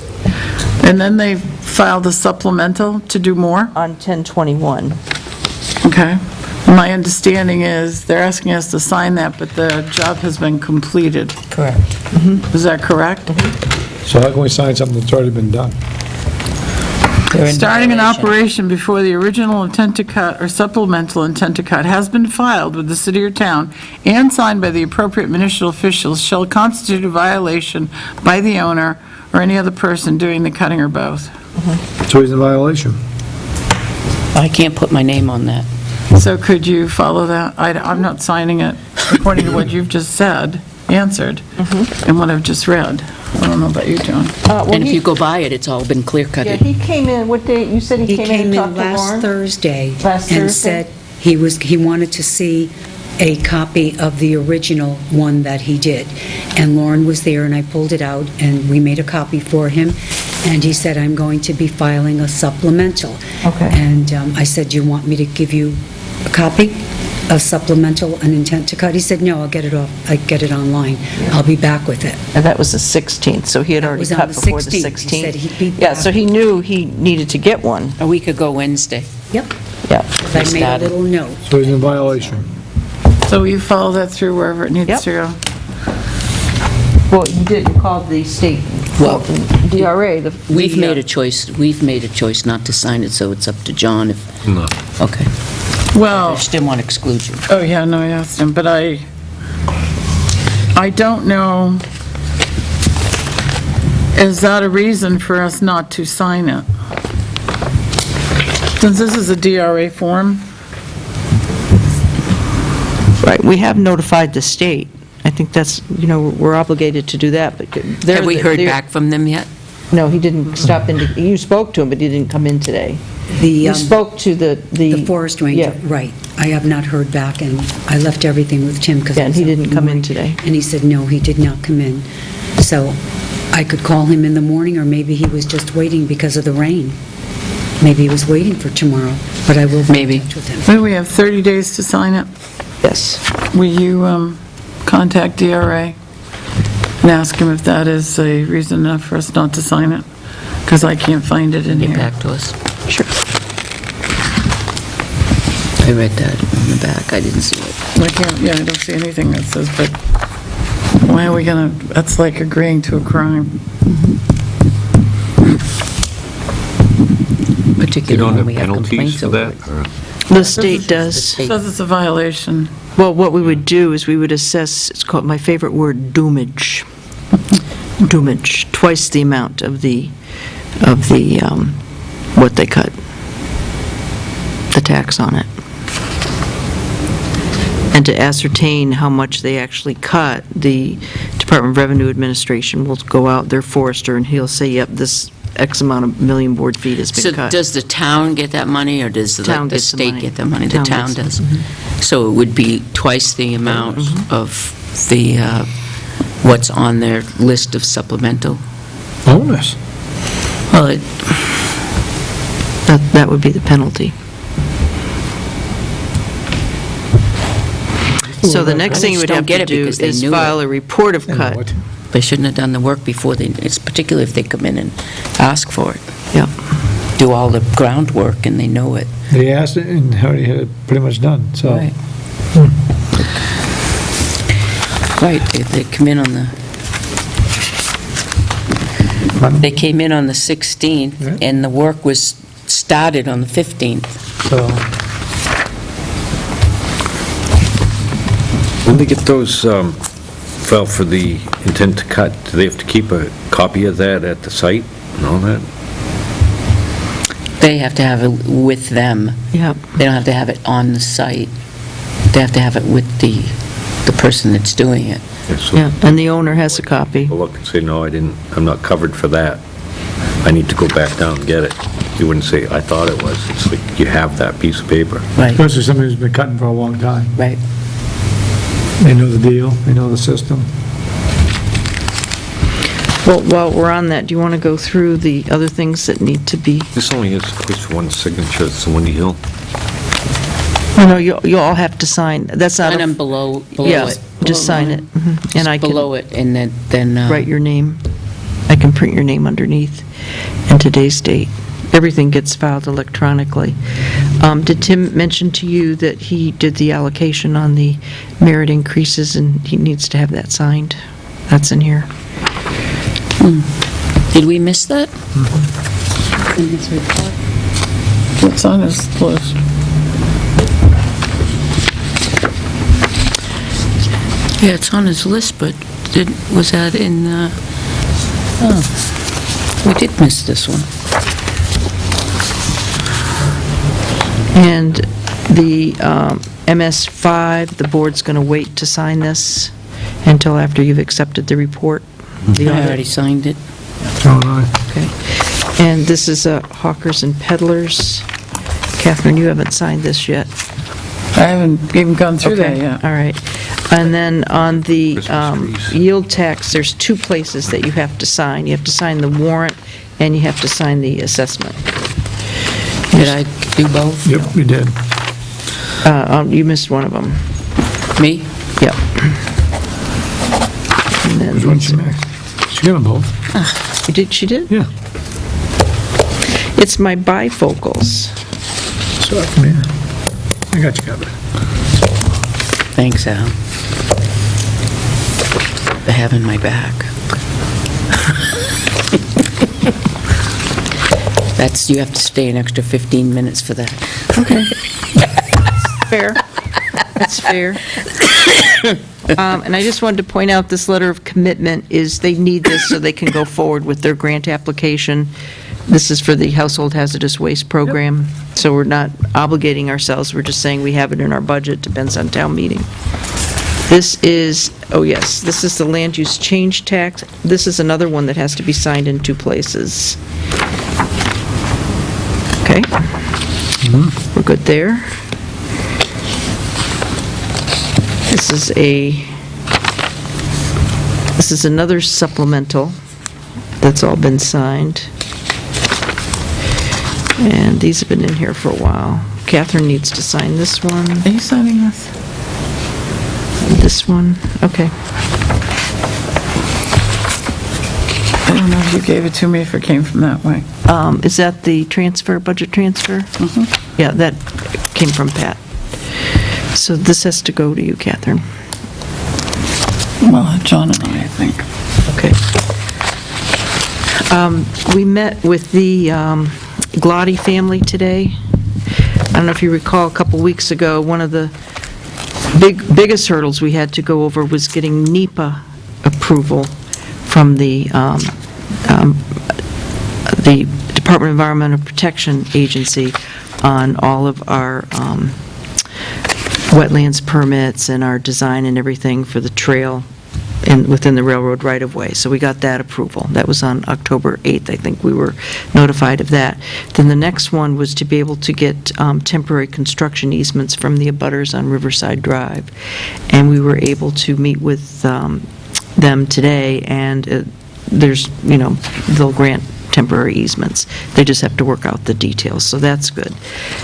And then they filed a supplemental to do more? On 10/21. Okay. My understanding is they're asking us to sign that, but the job has been completed. Correct. Is that correct? So how can we sign something that's already been done? They're in Starting an violation. operation before the original intent to cut or supplemental intent to cut has been filed with the city or town and signed by the appropriate municipal officials shall constitute a violation by the owner or any other person doing the cutting or both. So he's in violation. I can't put my name on that. So could you follow that? I'm not signing it according to what you've just said, answered, and what I've just read. I don't know about you, John. And if you go by it, it's all been clear Yeah, cutted. he came in, what day, you said He he came and in talked to last Lauren? Thursday. Last And Thursday? said he wanted to see a copy of the original one that he did. And Lauren was there, and I pulled it out, and we made a copy for him. And he said, I'm going to be filing a supplemental. Okay. And I said, do you want me to give you a copy of supplemental and intent to cut? He said, no, I'll get it online. I'll be back with it. And that was the 16th, so he had That already was on cut the before the 16th. 16th. He said he'd be Yeah, back. so he knew he needed to get one. A week ago Wednesday. Yep. Yeah. I made a started. little note. So he's in violation. So will you follow that through wherever it needs Yep. to go? Well, you didn't call the state, Well, DRA, We've made a choice not to sign it, so it's up to John if, No. okay. I Well, just didn't want to exclude you. oh yeah, no, I asked him, but I don't know, is that a reason for us not to sign it? Since this is a DRA form? Right, we have notified the state. I think that's, we're obligated to do that, but they're... Have we heard they're- back from them yet? No, he didn't stop in, you spoke to him, but he didn't come in today. You spoke to the... The forest Yeah. ranger, right. I have not heard back, and I left everything with Tim because... Yeah, and he didn't come in today. And he said, no, he did not come in. So I could call him in the morning, or maybe he was just waiting because of the rain. Maybe he was waiting for tomorrow, but I will be Maybe. in touch with him. Maybe we have 30 days to sign it. Yes. Will you contact DRA and ask him if that is a reason enough for us not to sign it? Because I can't find it in Get here. back to us. Sure. I read that on the back, I didn't see it. I can't, yeah, I don't see anything that says, but why are we gonna, that's like agreeing to a crime. You Particularly don't when have we have penalties complaints for over that? it. or- The state does. It says it's a violation. Well, what we would do is we would assess, it's called, my favorite word, doomage. Too much, twice the amount of the, what they cut, the tax on it. And to ascertain how much they actually cut, the Department of Revenue Administration will go out, their forester, and he'll say, yep, this X amount of million board feet has So been cut. does the town get that money, or does the Town the gets the state money. get the money? The Town town gets does. So it would be twice the amount of the, what's on their list of supplemental? Bonus. Well, That would be the penalty. So the next thing you would Don't have get to it do because they is knew file it. a report of You know cut. what? they shouldn't have done the work before they, it's particularly if they come in and ask for it. Yeah. Do all the groundwork and they know it. They asked it and already had it pretty much done, so. Right. Right, they come in on the, Pardon? they came in on the 16th, Yeah. and the work was started on the 15th. So, When they get those, file for the intent to cut, do they have to keep a copy of that at the site and all that? They have to have it with them. Yeah. They don't have to have it on the site. They have to have it with the person that's doing it. So Yeah, and the owner has a copy. people look and say, no, I'm not covered for that. I need to go back down and get it. You wouldn't say, I thought it was. It's like, you have that piece of paper. Right, especially somebody who's been cutting for a long time. right. They know the deal, they know the system. Well, while we're on that, do you want to go through the other things that need to be? This only has just one signature, it's the Windy Hill. Oh, no, you all have to sign. That's not, And a- I'm below yeah, it. just sign it. Mhm. And I can Below it, and then. write your name. I can print your name underneath and today's date. Everything gets filed electronically. Did Tim mention to you that he did the allocation on the merit increases, and he needs to have that signed? That's in here. Did we miss that? In his report. It's on his list. Yeah, it's on his list, but was that in, oh, we did miss this one. And the MS5, the board's going to wait to sign this until after you've accepted the report? The I audit? already signed it. So I, Okay. And this is Hawkers and Peddlers. Catherine, you haven't signed this yet. I haven't even gone through that Okay, yet. all right. And then on the Christmas trees. yield tax, there's two places that you have to sign. You have to sign the warrant, and you have to sign the assessment. Did I do both? yep, we did. You missed one of them. Me? Yep. And then Which one she missed? She got them both. You did, she did? Yeah. It's my bifocals. Sorry, man. I got you covered. Thanks, Al. For having my back. You have to stay an extra 15 minutes for that. Okay. Fair. That's fair. And I just wanted to point out, this letter of commitment is, they need this so they can go forward with their grant application. This is for the Household Hazardous Waste Program, so we're not obligating ourselves, we're just saying we have it in our budget, depends on town meeting. This is, oh yes, this is the land use change tax. This is another one that has to be signed in two places. Okay? We're good there. This is another supplemental that's all been signed. And these have been in here for a while. Catherine needs to sign this one, Are you signing this? and this one. Okay. I don't know if you gave it to me, if it came from that way. Is that the transfer, budget transfer? Yeah, that came from Pat. So this has to go to you, Catherine. Well, John and I think. Okay. We met with the Glotty family today. I don't know if you recall, a couple weeks ago, one of the biggest hurdles we had to go over was getting NEPA approval from the Department of Environmental Protection Agency on all of our wetlands permits and our design and everything for the trail within the railroad right-of-way. So we got that approval. That was on October 8th, I think we were notified of that. Then the next one was to be able to get temporary construction easements from the abutters on Riverside Drive. And we were able to meet with them today, and they'll grant temporary easements. They just have to work out the details, so that's good.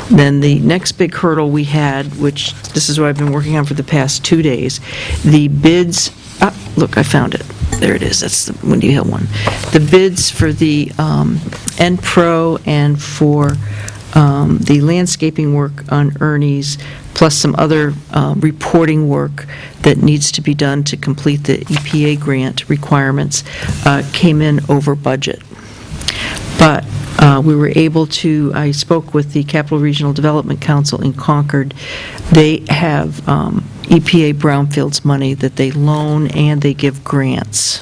Then the next big hurdle we had, which this is what I've been working on for the past 2 days, the bids, look, I found it. There it is. That's the Windy Hill one. The bids for the N-Pro and for the landscaping work on Ernie's, plus some other reporting work that needs to be done to complete the EPA grant requirements, came in over budget. But we were able to, I spoke with the Capital Regional Development Council in Concord. They have EPA brownfields money that they loan and they give grants.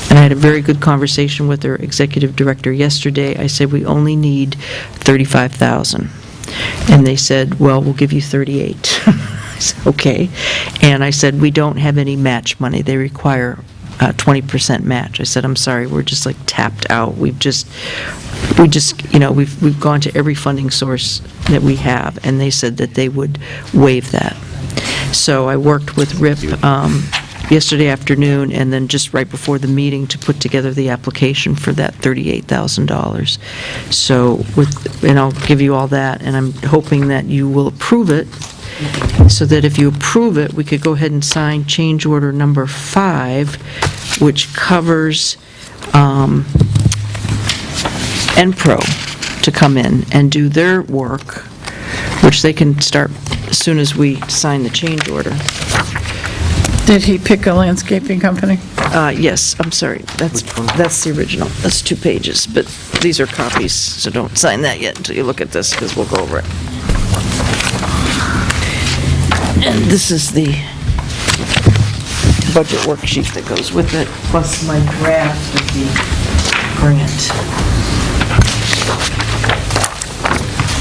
And I had a very good conversation with their executive director yesterday. I said, we only need $35,000. And they said, well, we'll give you 38. I said, okay. And I said, we don't have any match money. They require 20% match. I said, I'm sorry, we're just like tapped out. We've gone to every funding source that we have, and they said that they would waive that. So I worked with Rip yesterday afternoon, and then just right before the meeting to put together the application for that $38,000. So and I'll give you all that, and I'm hoping that you will approve it, so that if you approve it, we could go ahead and sign change order number 5, which covers N-Pro to come in and do their work, which they can start as soon as we sign the change order. Did he pick a landscaping company? Yes, I'm sorry, that's the original. That's 2 pages, but these are copies, so don't sign that yet until you look at this, because we'll go over it. And this is the budget worksheet that goes with it, plus my draft of the grant.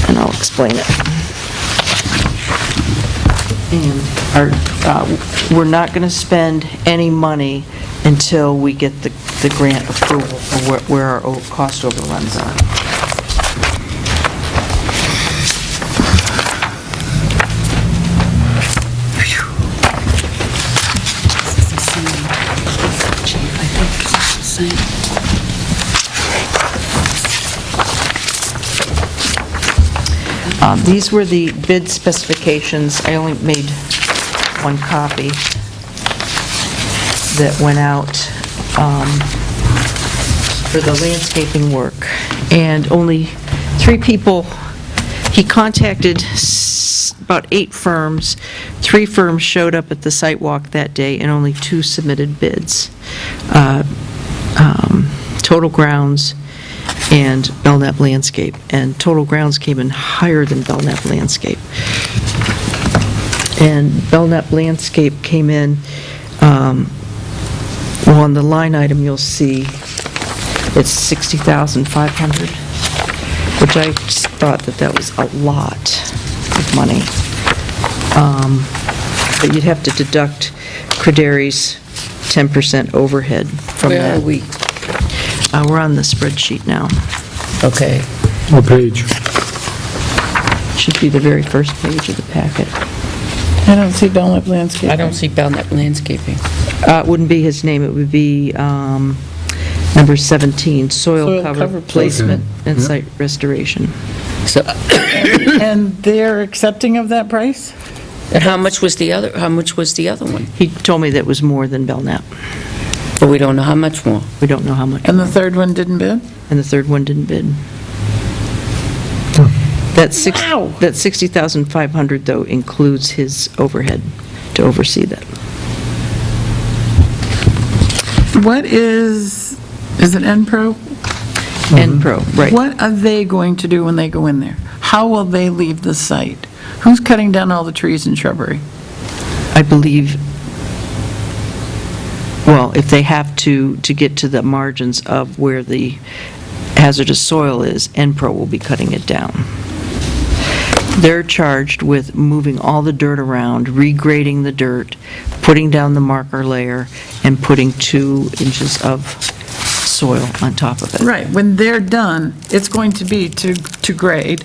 And I'll explain it. And we're not going to spend any money until we get the grant approval for where our cost overruns are. These were the bid specifications. I only made 1 copy that went out for the landscaping work. And only 3 people, he contacted about 8 firms. 3 firms showed up at the site walk that day, and only 2 submitted bids. Total Grounds and Belknap Landscape. And Total Grounds came in higher than Belknap Landscape. And Belknap Landscape came in, well, on the line item you'll see it's $60,500, which I just thought that was a lot of money. But you'd have to deduct Crederi's 10% overhead from that. Where are we? We're on the spreadsheet now. Okay. What page? Should be the very first page of the packet. I don't see Belknap Landscaping. I don't see Belknap Landscaping. It wouldn't be his name, it would be number 17, soil cover placement and site restoration. So, And they're accepting of that price? and how much was the other one? He told me that was more than Belknap. But we don't know how much more. We don't know how much. And the third one didn't bid? And the third one didn't bid. That $60,500, though, includes his overhead to oversee that. What is it N-Pro? N-Pro, right. What are they going to do when they go in there? How will they leave the site? Who's cutting down all the trees and shrubbery? I believe well, if they have to get to the margins of where the hazardous soil is, Enpro will be cutting it down. They're charged with moving all the dirt around, regrading the dirt, putting down the marker layer, and putting 2 inches of soil on top of it. Right, when they're done, it's going to be to grade,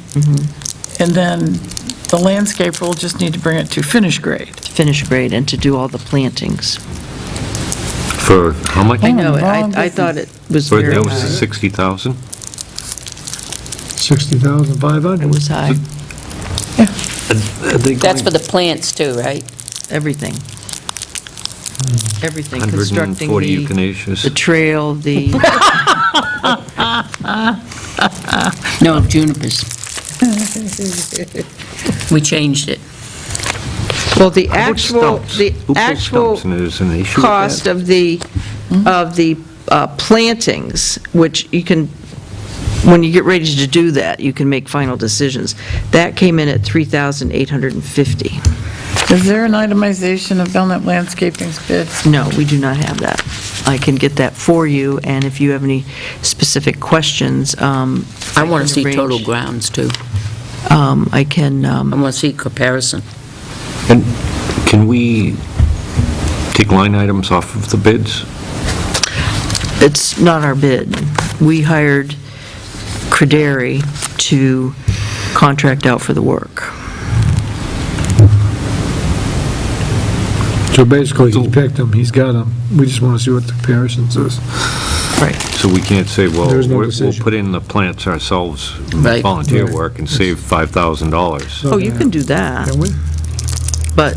and then the landscaper will just need to bring it to finish grade. Finish grade and to do all the plantings. For how much? I know, long I thought it was For- very That was high. 60,000? 60,500? It was high, That's for the plants too, right? everything. Everything, constructing 140 the euthanaceas. trail, the, No, junipers. We changed it. well, the How about actual, stumps? the Who puts actual stumps, and is an issue with cost that? of the plantings, which you can, when you get ready to do that, you can make final decisions. That came in at $3,850. Is there an itemization of Belknap Landscaping's bids? No, we do not have that. I can get that for you, and if you have any specific questions, I want can to see total arrange- grounds too. I can, I want to see comparison. And can we take line items off of the bids? it's not our bid. We hired Crederi to contract out for the work. So basically, he's picked them, he's got them, we just want to see what the comparisons is. Right. So we can't say, well, There's no we'll decision. put in the plants ourselves, Right. volunteer Right. work, and save $5,000. Oh, you can do that, Can we? but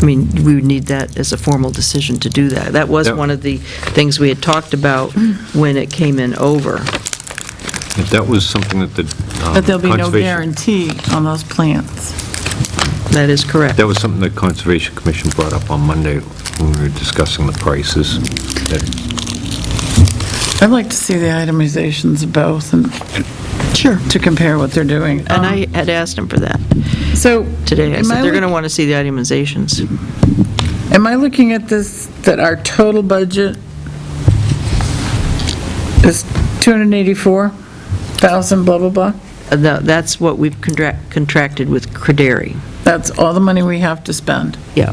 we would need that as a formal decision to do that. That was Yep. one of the things we had talked about when it came in over. If that was something that the But there'll be no Conservation- guarantee on those plants. That is correct. That was something the Conservation Commission brought up on Monday when we were discussing the prices. That I'd like to see the itemizations of both and Sure. to compare what they're doing. And I had asked him for that So. today. I am said, they're going to look- want to see the itemizations. Am I looking at this, that our total budget is 284,000, blah, blah, blah? That's what we've contracted with Crederi. That's all the money we have to spend? Yeah,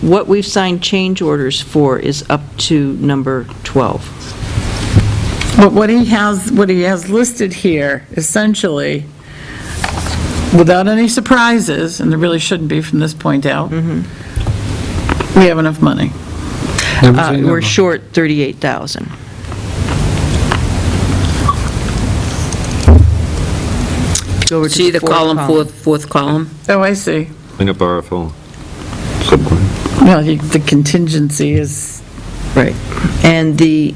what we've signed change orders for is up to number 12. But what he has listed here, essentially, without any surprises, and there really shouldn't be from this point out, we have enough money. Never say never. We're short 38,000. Go over to See the fourth column, fourth column? Oh, I see. cleanup RFO, subcon. Well, the contingency is, Right. And the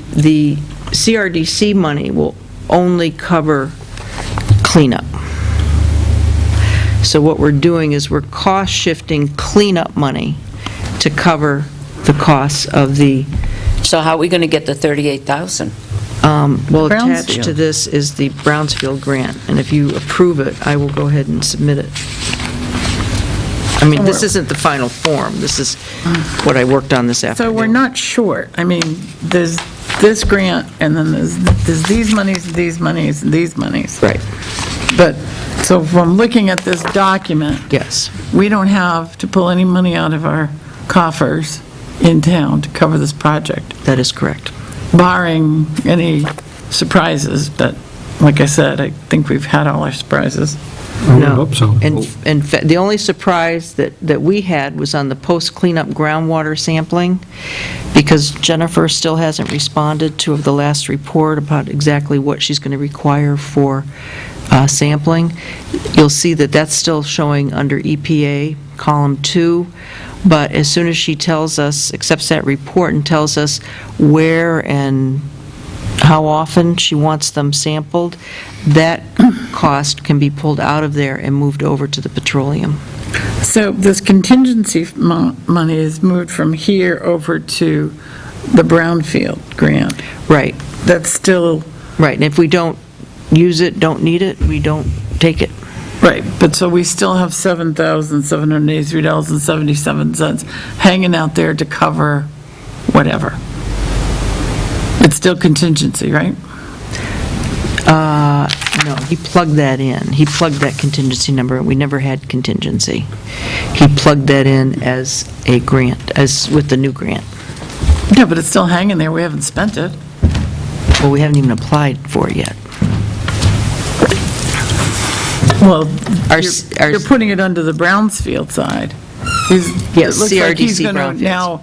CRDC money will only cover cleanup. So what we're doing is we're cost-shifting cleanup money to cover the costs of the, So how are we going to get the 38,000? well, attached to Brownsfield. this is the Brownsfield grant, and if you approve it, I will go ahead and submit it. I mean, this isn't the final form, this is what I worked on this so afternoon. we're not short. I mean, there's this grant, and then there's these monies, and these monies, and these monies. Right, But, so from looking at this document, yes. we don't have to pull any money out of our coffers in town to cover this project, That is correct. barring any surprises, but like I said, I think we've had all our surprises. I would No. hope so. In fact, the only surprise that we had was on the post-cleanup groundwater sampling, because Jennifer still hasn't responded to the last report about exactly what she's going to require for sampling. You'll see that that's still showing under EPA, column 2, but as soon as she tells us, accepts that report and tells us where and how often she wants them sampled, that cost can be pulled out of there and moved over to the petroleum. So this contingency money is moved from here over to the Brownfield grant. Right, That's still, right, and if we don't use it, don't need it, we don't take it. Right, but so we still have $7,783.77 hanging out there to cover whatever. It's still contingency, right? No, he plugged that in. He plugged that contingency number. We never had contingency. He plugged that in as a grant, as with the new grant. Yeah, but it's still hanging there, we haven't spent it. Well, we haven't even applied for it yet. Well, Our you're putting it under the Brownsfield side. It Yes, looks like he's CRDC going to Brownfields. now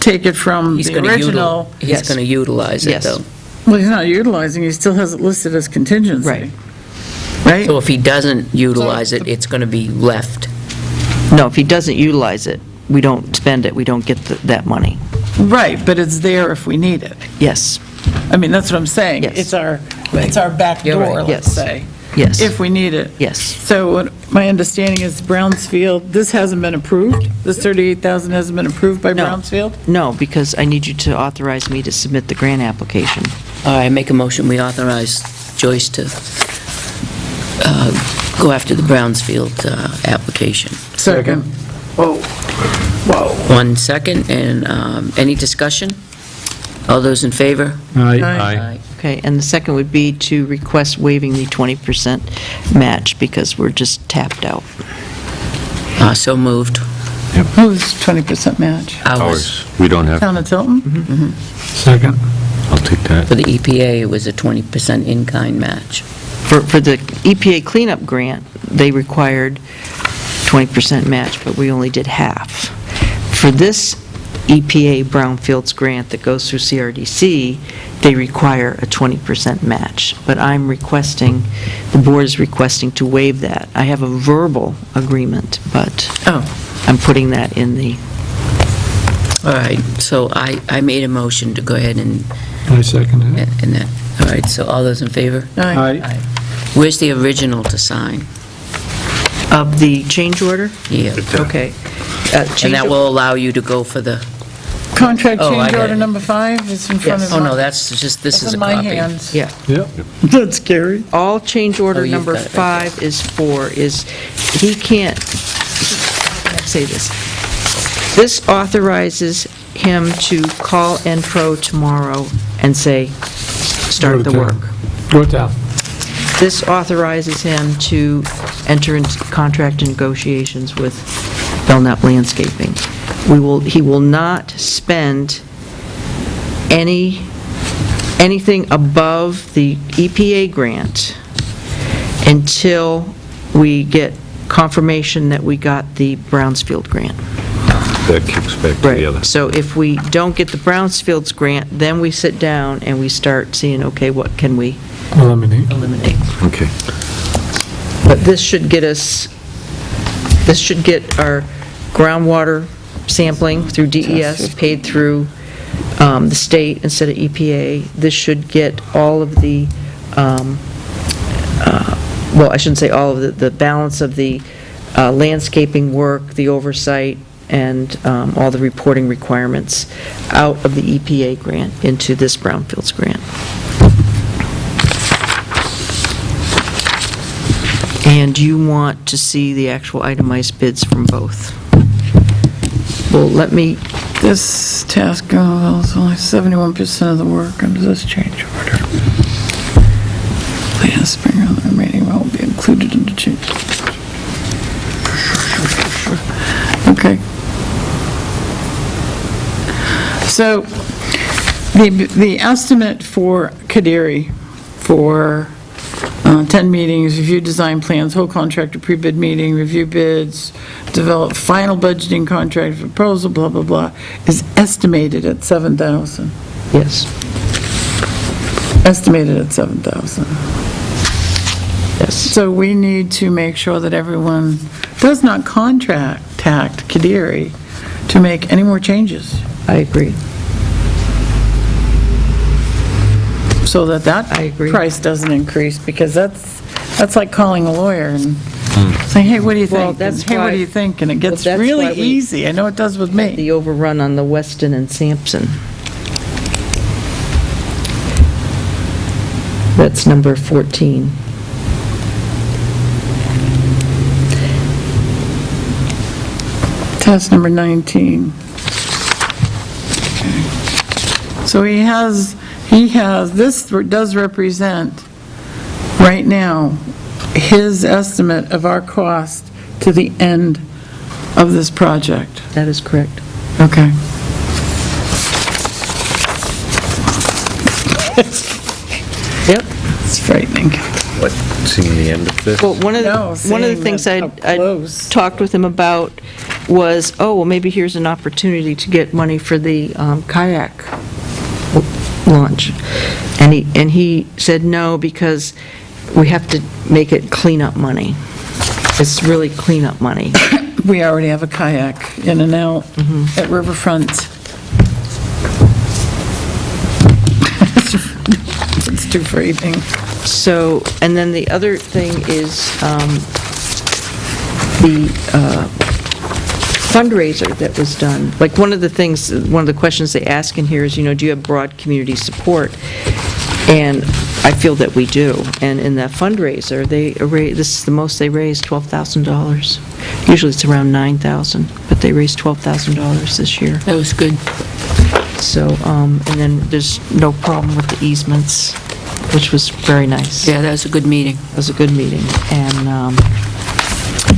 take it from He's the going to original. He's going to utilize it, Yes. though. Well, he's not utilizing, he still has it listed as contingency. Right. Right? So if he doesn't utilize it, it's going to be left. No, if he doesn't utilize it, we don't spend it, we don't get that money. Right, but it's there if we need it. Yes, I mean, that's what I'm saying. Yes. It's our back You're door, right. let's Yes. say, yes, if we need it. yes. So what my understanding is Brownsfield, this hasn't been approved? This 38,000 hasn't been approved by No. Brownsfield? No, because I need you to authorize me to submit the grant application. All right, make a motion, we authorize Joyce to go after the Brownsfield application. Second. One second, and any discussion? All those in favor? Aye. Okay, and the second would be to request waiving the 20% match because we're just tapped out. So moved. Who's 20% match? Ours. We don't have, Town of Tilton? Second. I'll take that. For the EPA, it was a 20% in-kind match. For the EPA cleanup grant, they required 20% match, but we only did half. For this EPA Brownfields grant that goes through CRDC, they require a 20% match. But I'm requesting, the board is requesting to waive that. I have a verbal agreement, but Oh, I'm putting that in the, All right, so I made a motion to go ahead and I second it. that. All right, so all those in favor? aye. Aye. Where's the original to sign? of the change order? Yeah. Okay. And that will allow you to go for the, Contract Oh, I change got order it. number 5 is in front Yes. of oh my... no, that's just, this That's is a in my copy. hands. Yeah. Yep. That's scary. All change order Oh, you've number got it right 5 is for, he can't, how can I say this? This authorizes him to call Enpro tomorrow and say, start the work. Go down. This authorizes him to enter into contract negotiations with Belknap Landscaping. He will not spend anything above the EPA grant until we get confirmation that we got the Brownsfield grant. That kicks back to the other. So if we don't get the Brownsfields grant, then we sit down and we start seeing, okay, what can we Eliminate. eliminate? Okay. But this should get our groundwater sampling through DES, paid through the state instead of EPA. This should get all of the, well, I shouldn't say all of the balance of the landscaping work, the oversight, and all the reporting requirements out of the EPA grant into this Brownfields grant. And you want to see the actual itemized bids from both. Well, let me, This task is only 71% of the work under this change order. Plan spring on the remaining will be included in the change. Okay. So, the estimate for Kadiri for 10 meetings, review design plans, whole contractor pre-bid meeting, review bids, develop final budgeting contract proposal, blah, blah, blah, is estimated at $7,000. yes, Estimated at $7,000. yes. So we need to make sure that everyone does not contact Kadiri to make any more changes, I agree. so that I agree. price doesn't increase, because that's like calling a lawyer and saying, hey, what do you think? Well, that's And, hey, what why- do you think? And it gets that's really why we- easy. I know it does with me. The overrun on the Weston and Sampson. That's number 14. Task number 19. So he has, this does represent, right now, his estimate of our cost to the end of this project. That is correct. Okay. Yep. It's frightening. What, seeing the end of this? Well, one of No, the seeing things that I up close. talked with him about was, oh, well, maybe here's an opportunity to get money for the kayak launch. And he said no, because we have to make it cleanup money. It's really cleanup money. We already have a kayak in and out at Riverfront. It's too frightening. So, and then the other thing is the fundraiser that was done. Like, one of the questions they ask in here is, do you have broad community support? And I feel that we do. And in that fundraiser, this is the most they raised, $12,000. Usually it's around $9,000, but they raised $12,000 this year. That was good. So, and then there's no problem with the easements, which was very nice. Yeah, that was a good meeting. It was a good meeting, and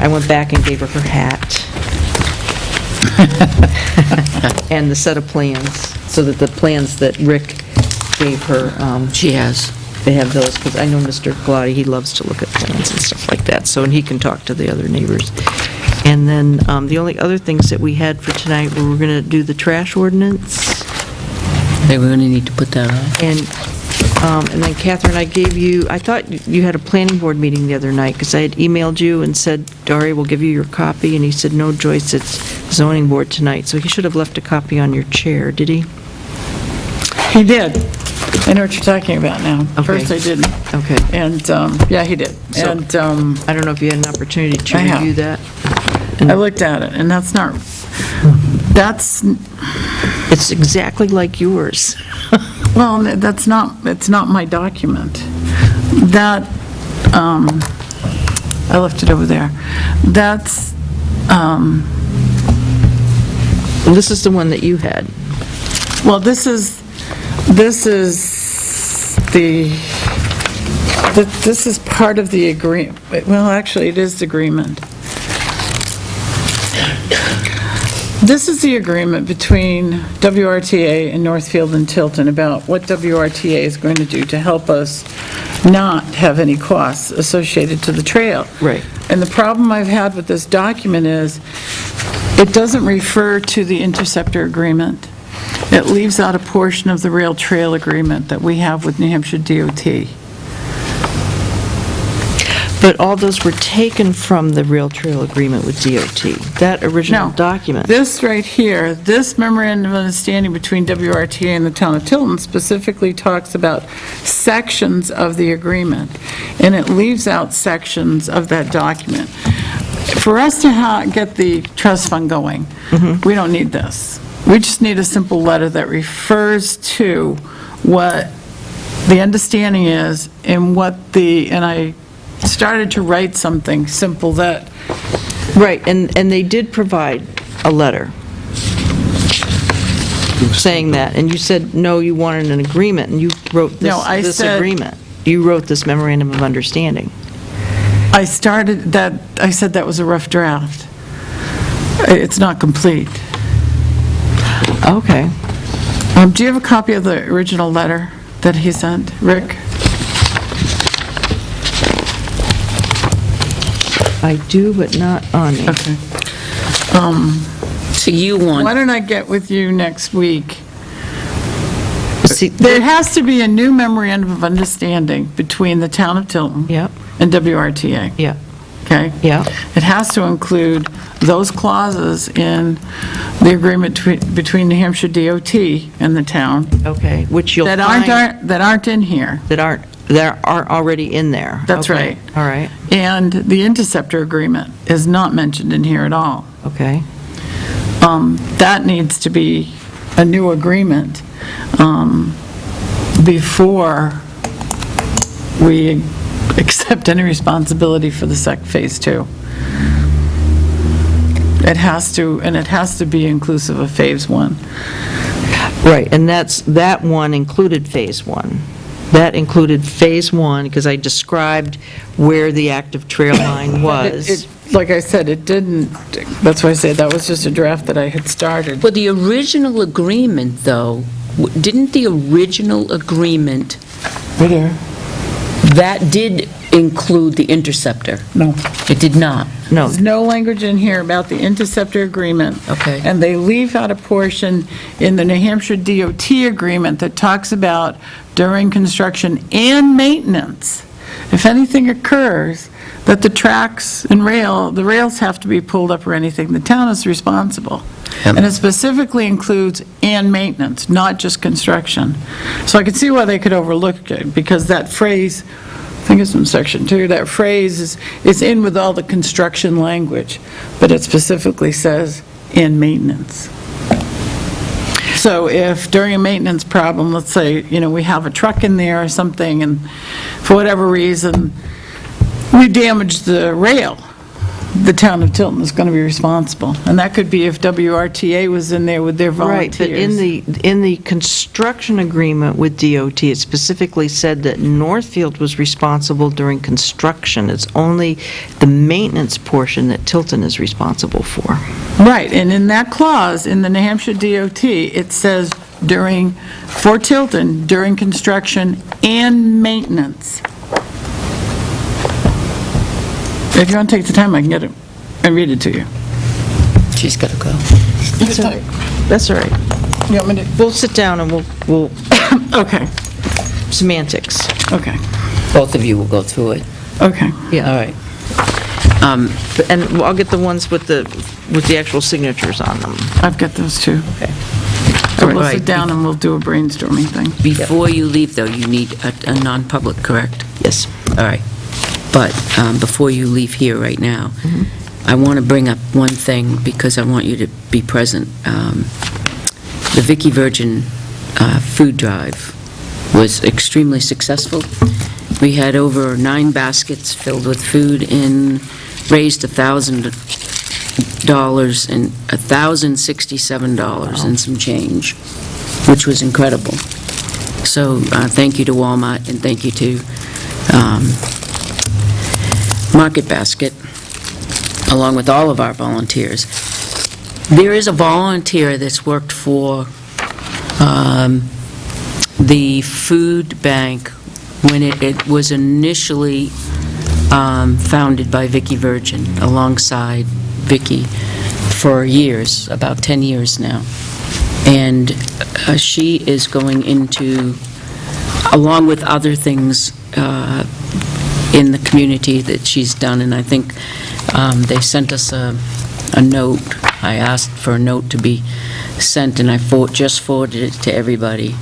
I went back and gave her her hat and the set of plans, so that the plans that Rick gave her, She has. they have those, because I know Mr. Galati, he loves to look at plans and stuff like that, so, and he can talk to the other neighbors. And then the only other things that we had for tonight, we were going to do the trash ordinance, They were going to need to put that on. and then Catherine, I thought you had a planning board meeting the other night, because I had emailed you and said, Dory, we'll give you your copy, and he said, no, Joyce, it's zoning board tonight, so he should have left a copy on your chair, did he? He did. I know what you're talking about now. Okay. First I didn't. Okay. And, yeah, he did. So- And I don't know if you had an opportunity to I have. review that. I looked at it, and that's, It's exactly like yours. well, it's not my document. That, I left it over there. That's, This is the one that you had. well, this is this is part of the agreement. Well, actually, it is the agreement. This is the agreement between WRTA and Northfield and Tilton about what WRTA is going to do to help us not have any costs associated to the trail. Right. And the problem I've had with this document is, it doesn't refer to the interceptor agreement. It leaves out a portion of the rail trail agreement that we have with New Hampshire DOT. But all those were taken from the rail trail agreement with DOT, that original No. document. This right here, this memorandum of understanding between WRTA and the town of Tilton specifically talks about sections of the agreement, and it leaves out sections of that document. For us to get the trust fund going, we don't need this. We just need a simple letter that refers to what the understanding is and and I started to write something simple that, Right, and they did provide a letter saying that, and you said, no, you wanted an agreement, and you wrote No, I this said- agreement. You wrote this memorandum of understanding. I said that was a rough draft. It's not complete. Okay. Do you have a copy of the original letter that he sent, Rick? I do, but not on me. Okay. So you Why want, don't I get with you next week? See, There has to be a new memorandum of understanding between the town of Tilton Yep, and WRTA, yep, okay? yep. It has to include those clauses in the agreement between New Hampshire DOT and the town Okay, which you'll that find aren't in here. that aren't already in there. That's Okay, right. All right, And the interceptor agreement is not mentioned in here at all. okay. That needs to be a new agreement before we accept any responsibility for the Phase 2. It has to, and it has to be inclusive of Phase 1. Right, and that one included Phase 1. That included Phase 1, because I described where the active trail line was. Like I said, it didn't, that's why I said that was just a draft that I had started. Well, the original agreement, though, didn't the original agreement, Right there. that did include the interceptor? No. It did not. No, There's no language in here about the interceptor agreement. Okay. And they leave out a portion in the New Hampshire DOT agreement that talks about during construction and maintenance, if anything occurs, that the tracks and the rails have to be pulled up or anything, the town is responsible. Yep. And it specifically includes and maintenance, not just construction. So I could see why they could overlook it, because that phrase, I think it's in section 2, that phrase is in with all the construction language, but it specifically says "and maintenance." So if during a maintenance problem, let's say, we have a truck in there or something, and for whatever reason, we damage the rail, the town of Tilton is going to be responsible. And that could be if WRTA was in there with their right, volunteers. but in the construction agreement with DOT, it specifically said that Northfield was responsible during construction. It's only the maintenance portion that Tilton is responsible for. Right, and in that clause, in the New Hampshire DOT, it says for Tilton, during construction and maintenance. If you want to take the time, I can get it and read it to you. She's got to go. That's all right. You want me to? We'll sit down and we'll Okay, semantics. okay, Both of you will go through it. okay. All right. And I'll get the ones with the actual signatures on them. I've got those too. Okay. So we'll Right. sit down and we'll do a brainstorming thing. Before you leave, though, you need a non-public, correct? Yes. All right. But before you leave here right now, I want to bring up one thing because I want you to be present. The Vicky Virgin food drive was extremely successful. We had over 9 baskets filled with food and raised $1,000 and $1,067 and some change, which was incredible. So thank you to Walmart and thank you to Market Basket, along with all of our volunteers. There is a volunteer that's worked for the food bank when it was initially founded by Vicky Virgin, alongside Vicky, for years, about 10 years now. And she is going into, along with other things in the community that she's done, and I think they sent us a note. I asked for a note to be sent, and I just forwarded it to everybody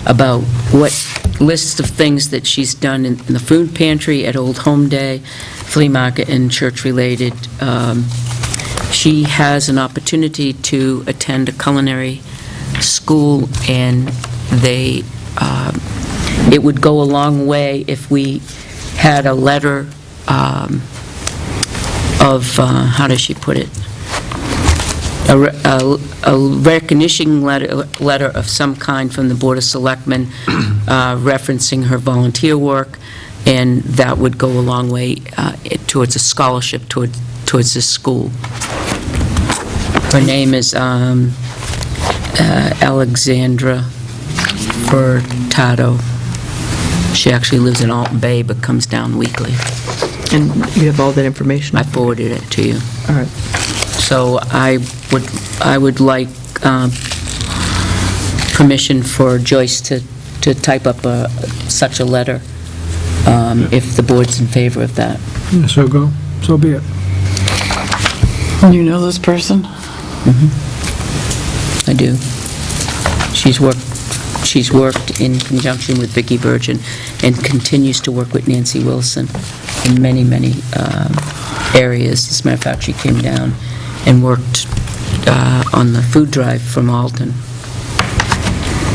about what lists of things that she's done in the food pantry, at Old Home Day, flea market, and church-related. She has an opportunity to attend a culinary school, and it would go a long way if we had a letter of, how does she put it? A recognition letter of some kind from the Board of Selectmen referencing her volunteer work, and that would go a long way towards a scholarship towards this school. Her name is Alexandra Furtado. She actually lives in Alton Bay, but comes down weekly. And you have all that information? I forwarded it to you. All right. So I would like permission for Joyce to type up such a letter, if the board's in favor of that. Yeah, so be it. You know this person? I do. She's worked in conjunction with Vicky Virgin and continues to work with Nancy Wilson in many, many areas. As a matter of fact, she came down and worked on the food drive from Alton,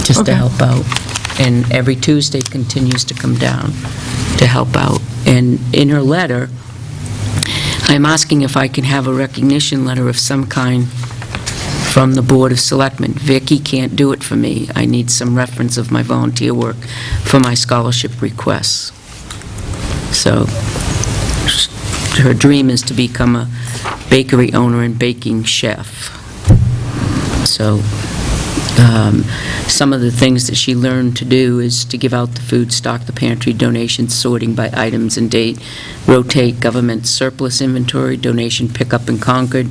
just to Okay. help out. And every Tuesday continues to come down to help out. And in her letter, I'm asking if I can have a recognition letter of some kind from the Board of Selectmen. Vicky can't do it for me. I need some reference of my volunteer work for my scholarship requests. So, her dream is to become a bakery owner and baking chef. So, some of the things that she learned to do is to give out the food, stock the pantry, donations, sorting by items and date, rotate government surplus inventory, donation pickup in Concord,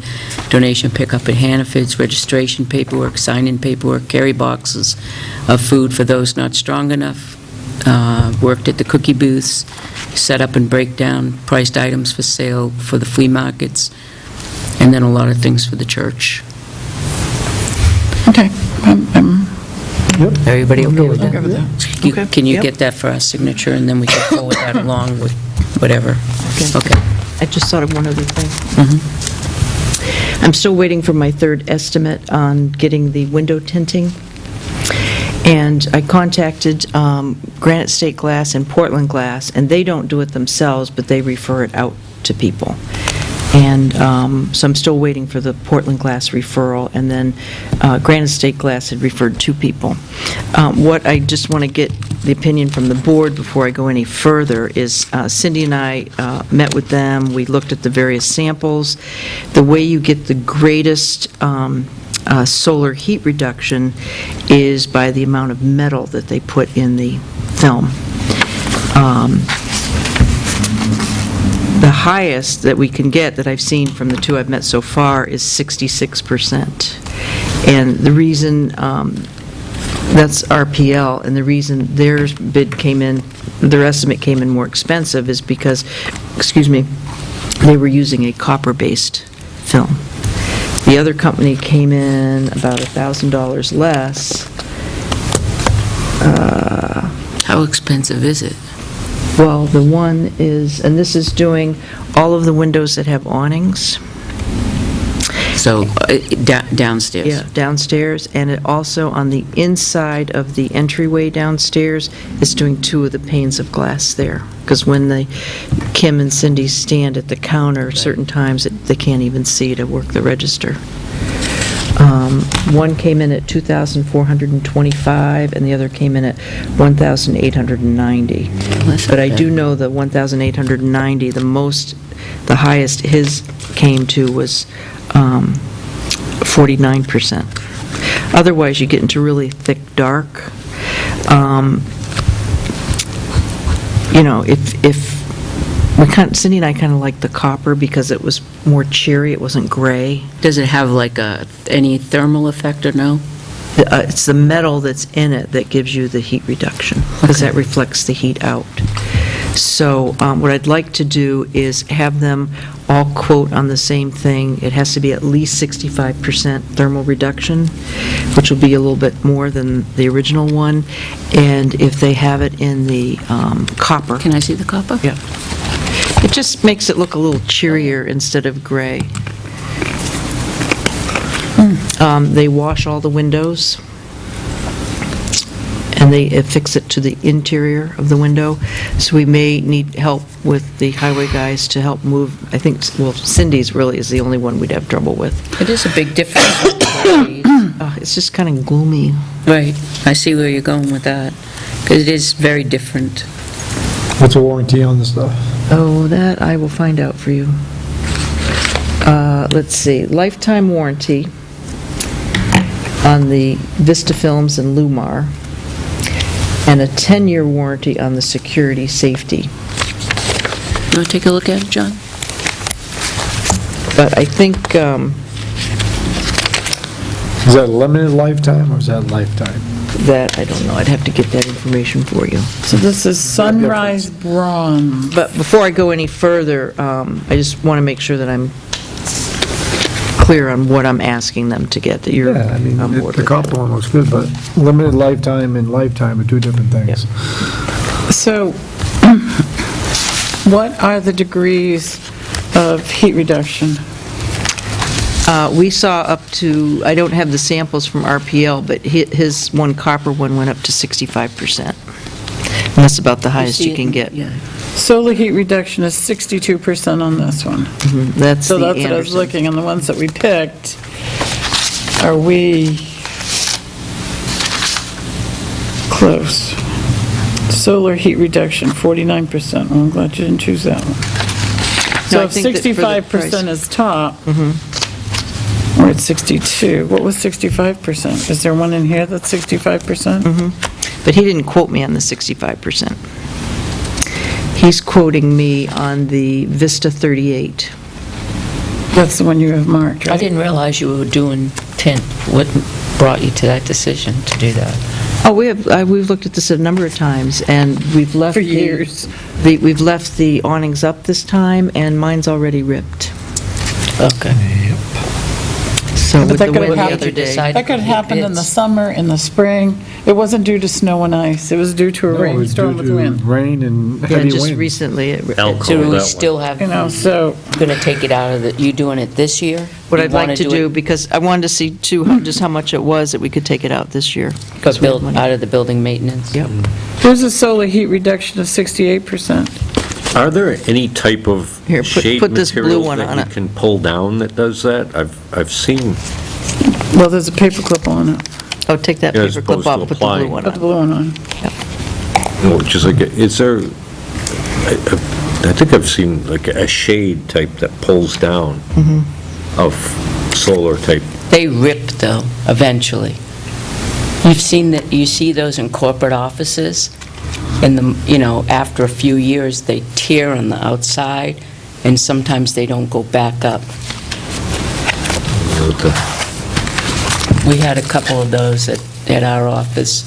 donation pickup in Hannaford's, registration paperwork, sign-in paperwork, carry boxes of food for those not strong enough, worked at the cookie booths, set up and break down priced items for sale for the flea markets, and then a lot of things for the church. Okay. Everybody okay with Okay with that? that. You- Okay. Can you Yep. get that for our signature, and then we can forward that along with whatever? Okay. I just thought of one other thing. I'm still waiting for my third estimate on getting the window tinting. And I contacted Granite State Glass and Portland Glass, and they don't do it themselves, but they refer it out to people. And so I'm still waiting for the Portland Glass referral, and then Granite State Glass had referred two people. What I just want to get the opinion from the board before I go any further is Cindy and I met with them, we looked at the various samples. The way you get the greatest solar heat reduction is by the amount of metal that they put in the film. The highest that we can get, that I've seen from the two I've met so far, is 66%. And the reason, that's RPL, and the reason their bid came in, their estimate came in more expensive is because, they were using a copper-based film. The other company came in about $1,000 less. How expensive is it? Well, the one is, and this is doing all of the windows that have awnings. So, downstairs? Yeah, downstairs, and it also, on the inside of the entryway downstairs, it's doing two of the panes of glass there. Because when Kim and Cindy stand at the counter, certain times, they can't even see to work the register. One came in at $2,425, and the other came in at $1,890. But I do know the $1,890, the highest his came to was 49%. Otherwise, you get into really thick dark. Cindy and I kind of liked the copper because it was more cheery, it wasn't gray. Does it have like any thermal effect or no? It's the metal that's in it that gives you the heat reduction, because that reflects the heat out. So what I'd like to do is have them all quote on the same thing. It has to be at least 65% thermal reduction, which will be a little bit more than the original one. And if they have it in the copper. Can I see the copper? Yeah. It just makes it look a little cheerier instead of gray. They wash all the windows, and they affix it to the interior of the window. So we may need help with the highway guys to help move. I think, Cindy's really is the only one we'd have trouble with. It is a big difference. It's just kind of gloomy. Right, I see where you're going with that, because it is very different. What's the warranty on this stuff? Oh, that I will find out for you. Let's see, lifetime warranty on the Vista Films and Lumar, and a 10-year warranty on the security safety. You want to take a look at it, John? But I think, Is that a limited lifetime, or is that lifetime? that, I don't know, I'd have to get that information for you. So this is Sunrise Bronze. But before I go any further, I just want to make sure that I'm clear on what I'm asking them to get, that you're Yeah, I mean, on board the with copper one looks good, but limited lifetime and lifetime are two different things. So what are the degrees of heat reduction? We saw up to, I don't have the samples from RPL, but his one copper one went up to 65%. And that's about the highest you can get. Yeah. Solar heat reduction is 62% on this one. That's So the that's what I was Anderson. looking, on the ones that we picked, are we close? Solar heat reduction, 49%. Well, I'm glad you didn't choose that one. No, So I if think that for the 65% price- is top, we're at 62. What was 65%? Is there one in here that's 65%? But he didn't quote me on the 65%. He's quoting me on the Vista 38. That's the one you have marked, I right? didn't realize you were doing 10. What brought you to that decision to do that? Oh, we've looked at this a number of times, and we've left For the- years. We've left the awnings up this time, and mine's already ripped. Okay. So But with that the could have wind the happened- other day. decide- That could happen in the It's- summer, in the spring. It wasn't due to snow and ice. It was due to a No, it was rainstorm due with to wind. Rain and Yeah, heavy just winds. recently. Alcohol, So do we that one. still have, You know, so, going to take it out of the, you doing it this year? What You I'd like wanna to do, it- because I wanted to see too, just how much it was that we could take it out this year. because we have Build money. out of the building maintenance? Yep. here's a solar heat reduction of 68%. Are there any type of Here, shade put this blue materials one on that you it. can pull down that does that? I've seen, Well, there's a paper clip on it. Oh, take that As paper clip opposed off, to put the blue applying. one Put the on. blue one on. which is like, is there, I think I've seen like a shade type that pulls down of solar type. They rip, though, eventually. You've seen that, you see those in corporate offices, and after a few years, they tear on the outside, and sometimes they don't go back up. We had a couple of those at our office,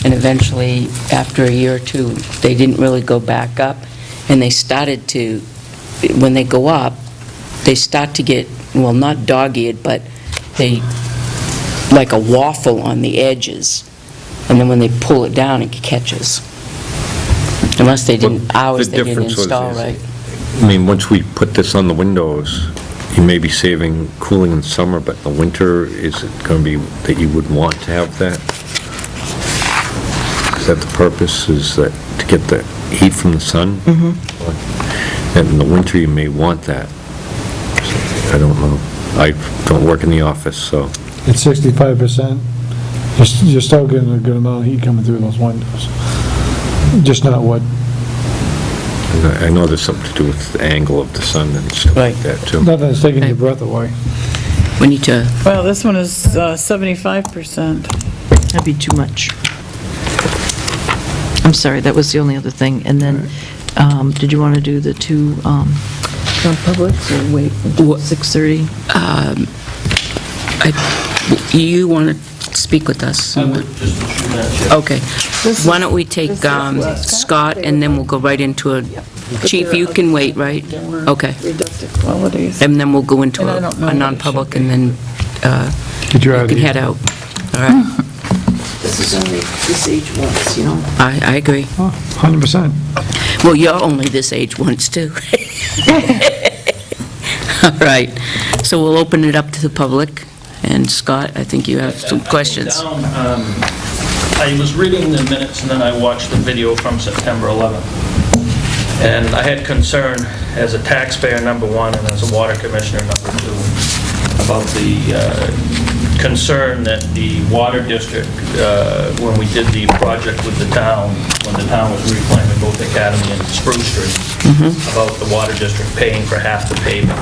and eventually, after a year or two, they didn't really go back up, and they started to, when they go up, they start to get, well, not dog-eared, but they, like a waffle on the edges, and then when they pull it down, it catches. Unless they didn't, ours, The they didn't difference was install is- right. I mean, once we put this on the windows, you may be saving cooling in summer, but in the winter, is it going to be that you would want to have that? Is that the purpose, is that to get the heat from the sun? And in the winter, you may want that. So, I don't know. I don't work in the office, so. It's 65%. You're still getting a good amount of heat coming through those windows. Just not what, I know there's something to do with the angle of the sun and stuff like Right. that, too. nothing that's taking your breath away. We need to, Well, this one is 75%. That'd be too much. I'm sorry, that was the only other thing. And then, did you want to do the two non-publics or wait until 6:30? you want to speak with us? Okay. Why don't we take Scott, and then we'll go right into a, Chief, you can wait, right? Okay. Reductive qualities. And then we'll go into And I don't know a what it non-public, should and then Get your you can idea. head out. All right. This is only this age once, you know? I agree. 100%. Well, you're only this age once, too. All right. So we'll open it up to the public. And Scott, I think you have some questions. I was reading the minutes and then I watched the video from September 11th. And I had concern as a taxpayer, number one, and as a water commissioner, number two, about the concern that the water district, when we did the project with the town, when the town was reclaiming both Academy and Spruce Street, about the water district paying for half the paving.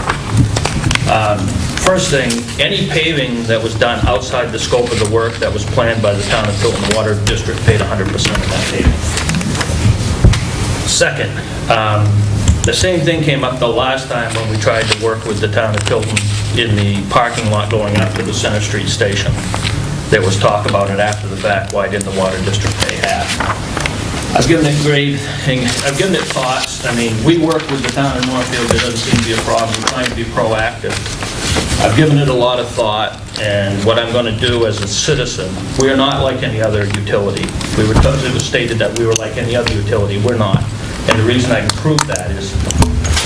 First thing, any paving that was done outside the scope of the work that was planned by the town of Tilton, the water district paid 100% of that paving. Second, the same thing came up the last time when we tried to work with the town of Tilton in the parking lot going up to the Center Street station. There was talk about it after the fact, why didn't the water district pay half? I've given it grade, I've given it thoughts. I mean, we work with the town of Northfield, there doesn't seem to be a problem, we're trying to be proactive. I've given it a lot of thought, and what I'm going to do as a citizen, we are not like any other utility. It was stated that we were like any other utility, we're not. And the reason I can prove that is,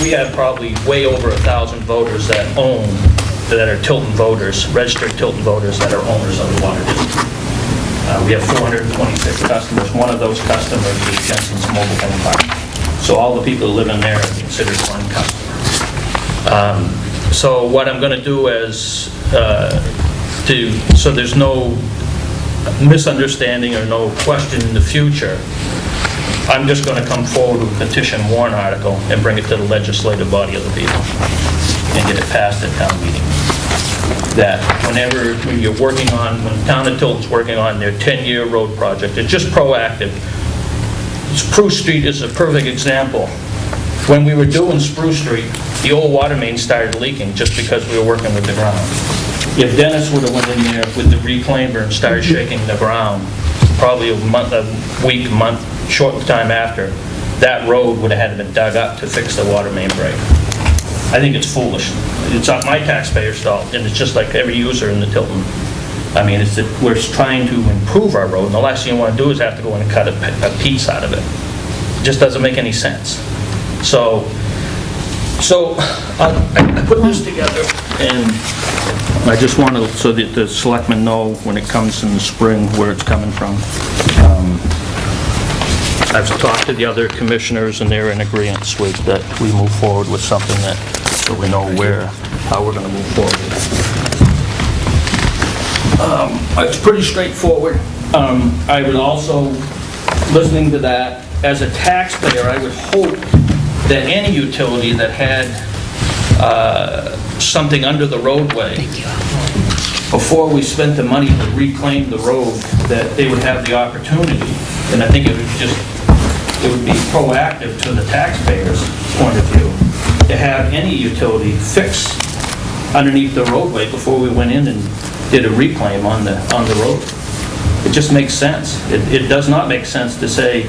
we have probably way over 1,000 voters that are Tilton voters, registered Tilton voters that are owners of the water district. We have 426 customers. One of those customers is Jensen's Mobile Home Park. So all the people who live in there are considered one customer. So what I'm going to do is, so there's no misunderstanding or no question in the future, I'm just going to come forward with a petition warrant article and bring it to the legislative body of the people and get it passed at town meeting. That whenever you're working on, when the town of Tilton's working on their 10-year road project, it's just proactive. Spruce Street is a perfect example. When we were doing Spruce Street, the old water main started leaking just because we were working with the ground. If Dennis would have went in there with the reclaimer and started shaking the ground, probably a week, month, short time after, that road would have had to been dug up to fix the water main break. I think it's foolish. It's not my taxpayer's fault, and it's just like every user in the Tilton. I mean, it's that we're trying to improve our road, and the last thing you want to do is have to go in and cut a piece out of it. It just doesn't make any sense. So I put this together, and I just want to, so that the selectmen know when it comes in the spring where it's coming from. I've talked to the other commissioners, and they're in agreement with that we move forward with something that, so we know how we're going to move forward. It's pretty straightforward. I would also, listening to that, as a taxpayer, I would hope that any utility that had something under the roadway, before we spent the money to reclaim the road, that they would have the opportunity, and I think it would be proactive to the taxpayer's point of view, to have any utility fix underneath the roadway before we went in and did a reclaim on the road. It just makes sense. It does not make sense to say,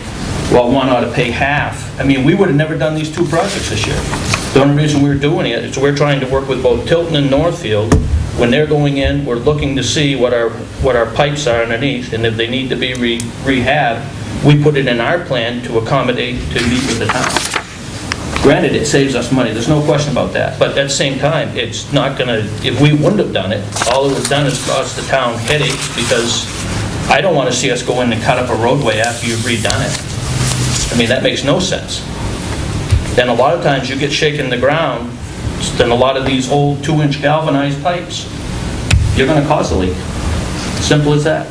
well, one ought to pay half. I mean, we would have never done these two projects this year. The only reason we're doing it is we're trying to work with both Tilton and Northfield. When they're going in, we're looking to see what our pipes are underneath, and if they need to be rehabbed, we put it in our plan to accommodate, to meet with the town. Granted, it saves us money, there's no question about that, but at the same time, it's not gonna, if we wouldn't have done it, all it would have done is cost the town headaches, because I don't want to see us go in and cut up a roadway after you've redone it. I mean, that makes no sense. Then a lot of times you get shaking the ground, then a lot of these old 2-inch galvanized pipes, you're gonna cause a leak. Simple as that.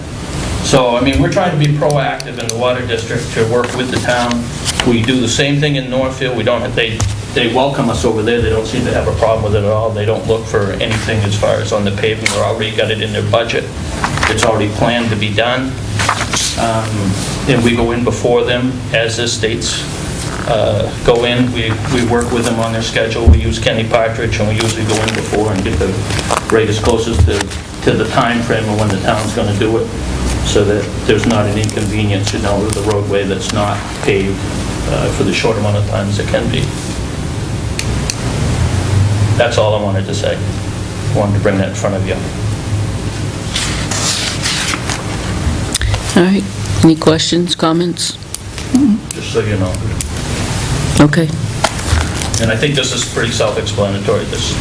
So, I mean, we're trying to be proactive in the water district to work with the town. We do the same thing in Northfield. We don't, they welcome us over there. They don't seem to have a problem with it at all. They don't look for anything as far as on the pavement. They're already got it in their budget. It's already planned to be done. And we go in before them as the states go in. We work with them on their schedule. We use Kenny Partridge, and we usually go in before and get the rate as closest to the time frame of when the town's going to do it, so that there's not an inconvenience, with the roadway that's not paved for the short amount of time as it can be. That's all I wanted to say. I wanted to bring that in front of you. All right. Any questions, comments? Just so you know. Okay. And I think this is pretty self-explanatory, this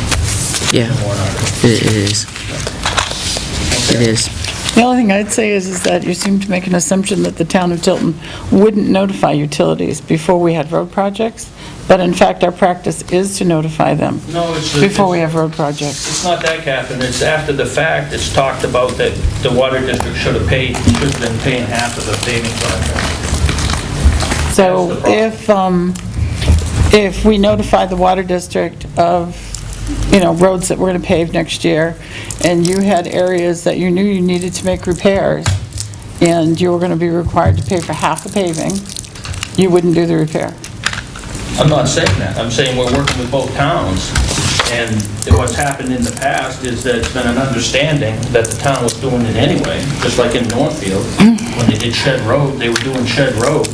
Yeah, warrant article. it is. It is. The only thing I'd say is that you seem to make an assumption that the town of Tilton wouldn't notify utilities before we had road projects, but in fact, our practice is to notify them No, before we have road projects. It's not that, Catherine. It's after the fact. It's talked about that the water district should have been paying half of the paving contract. So That's the if we notify the water district of, roads that we're going to pave next year, and you had areas that you knew you needed to make repairs, and you were going to be required to pay for half the paving, you wouldn't do the repair. I'm not saying that. I'm saying we're working with both towns, and what's happened in the past is that it's been an understanding that the town was doing it anyway, just like in Northfield. When they did Shed Road, they were doing Shed Road,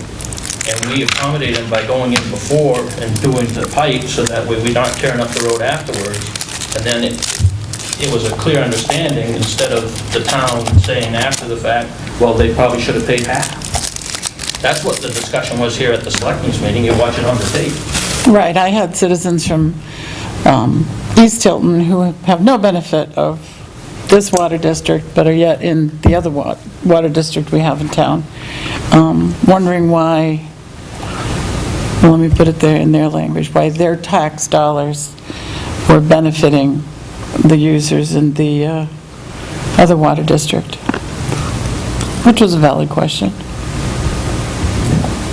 and we accommodated them by going in before and doing the pipe, so that way we're not tearing up the road afterwards. And then it was a clear understanding, instead of the town saying after the fact, well, they probably should have paid half. That's what the discussion was here at the Selectmen's meeting. You watch it on the tape. Right, I had citizens from East Tilton who have no benefit of this water district, but are yet in the other water district we have in town, wondering why well, let me put it there in their language, why their tax dollars were benefiting the users in the other water district, which was a valid question.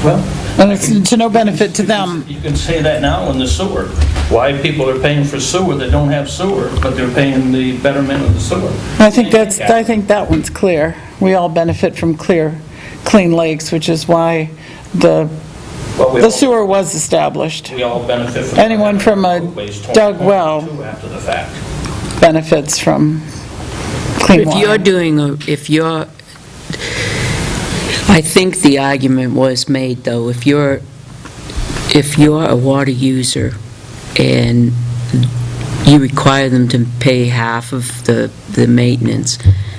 Well, And it's to no benefit to them. you can say that now in the sewer. Why people are paying for sewer that don't have sewer, but they're paying the betterment of the sewer. I think that one's clear. We all benefit from clean lakes, which is why the sewer was established. We all benefit from. Anyone from a dug well After the fact. benefits from clean If you're water. I think the argument was made, though, if you're a water user and you require them to pay half of the maintenance,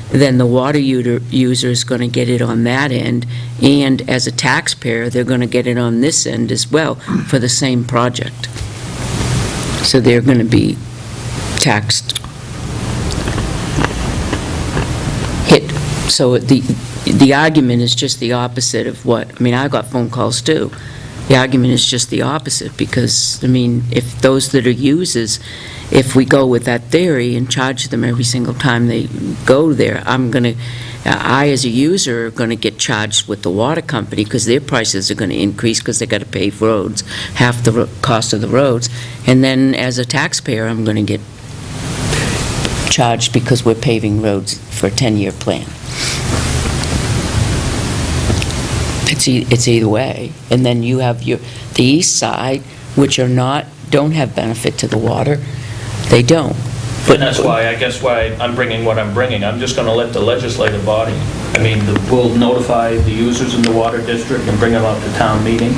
then the water user is going to get it on that end, and as a taxpayer, they're going to get it on this end as well for the same project. So they're going to be taxed. So the argument is just the opposite of what, I mean, I got phone calls too. The argument is just the opposite, because, I mean, if those that are users, if we go with that theory and charge them every single time they go there, I as a user are going to get charged with the water company, because their prices are going to increase because they got to pave roads, half the cost of the roads, and then as a taxpayer, I'm going to get charged because we're paving roads for a 10-year plan. It's either way. And then you have the east side, which don't have benefit to the water. They don't. And that's why I'm bringing what I'm bringing. I'm just going to let the legislative body, we'll notify the users in the water district and bring them up to town meeting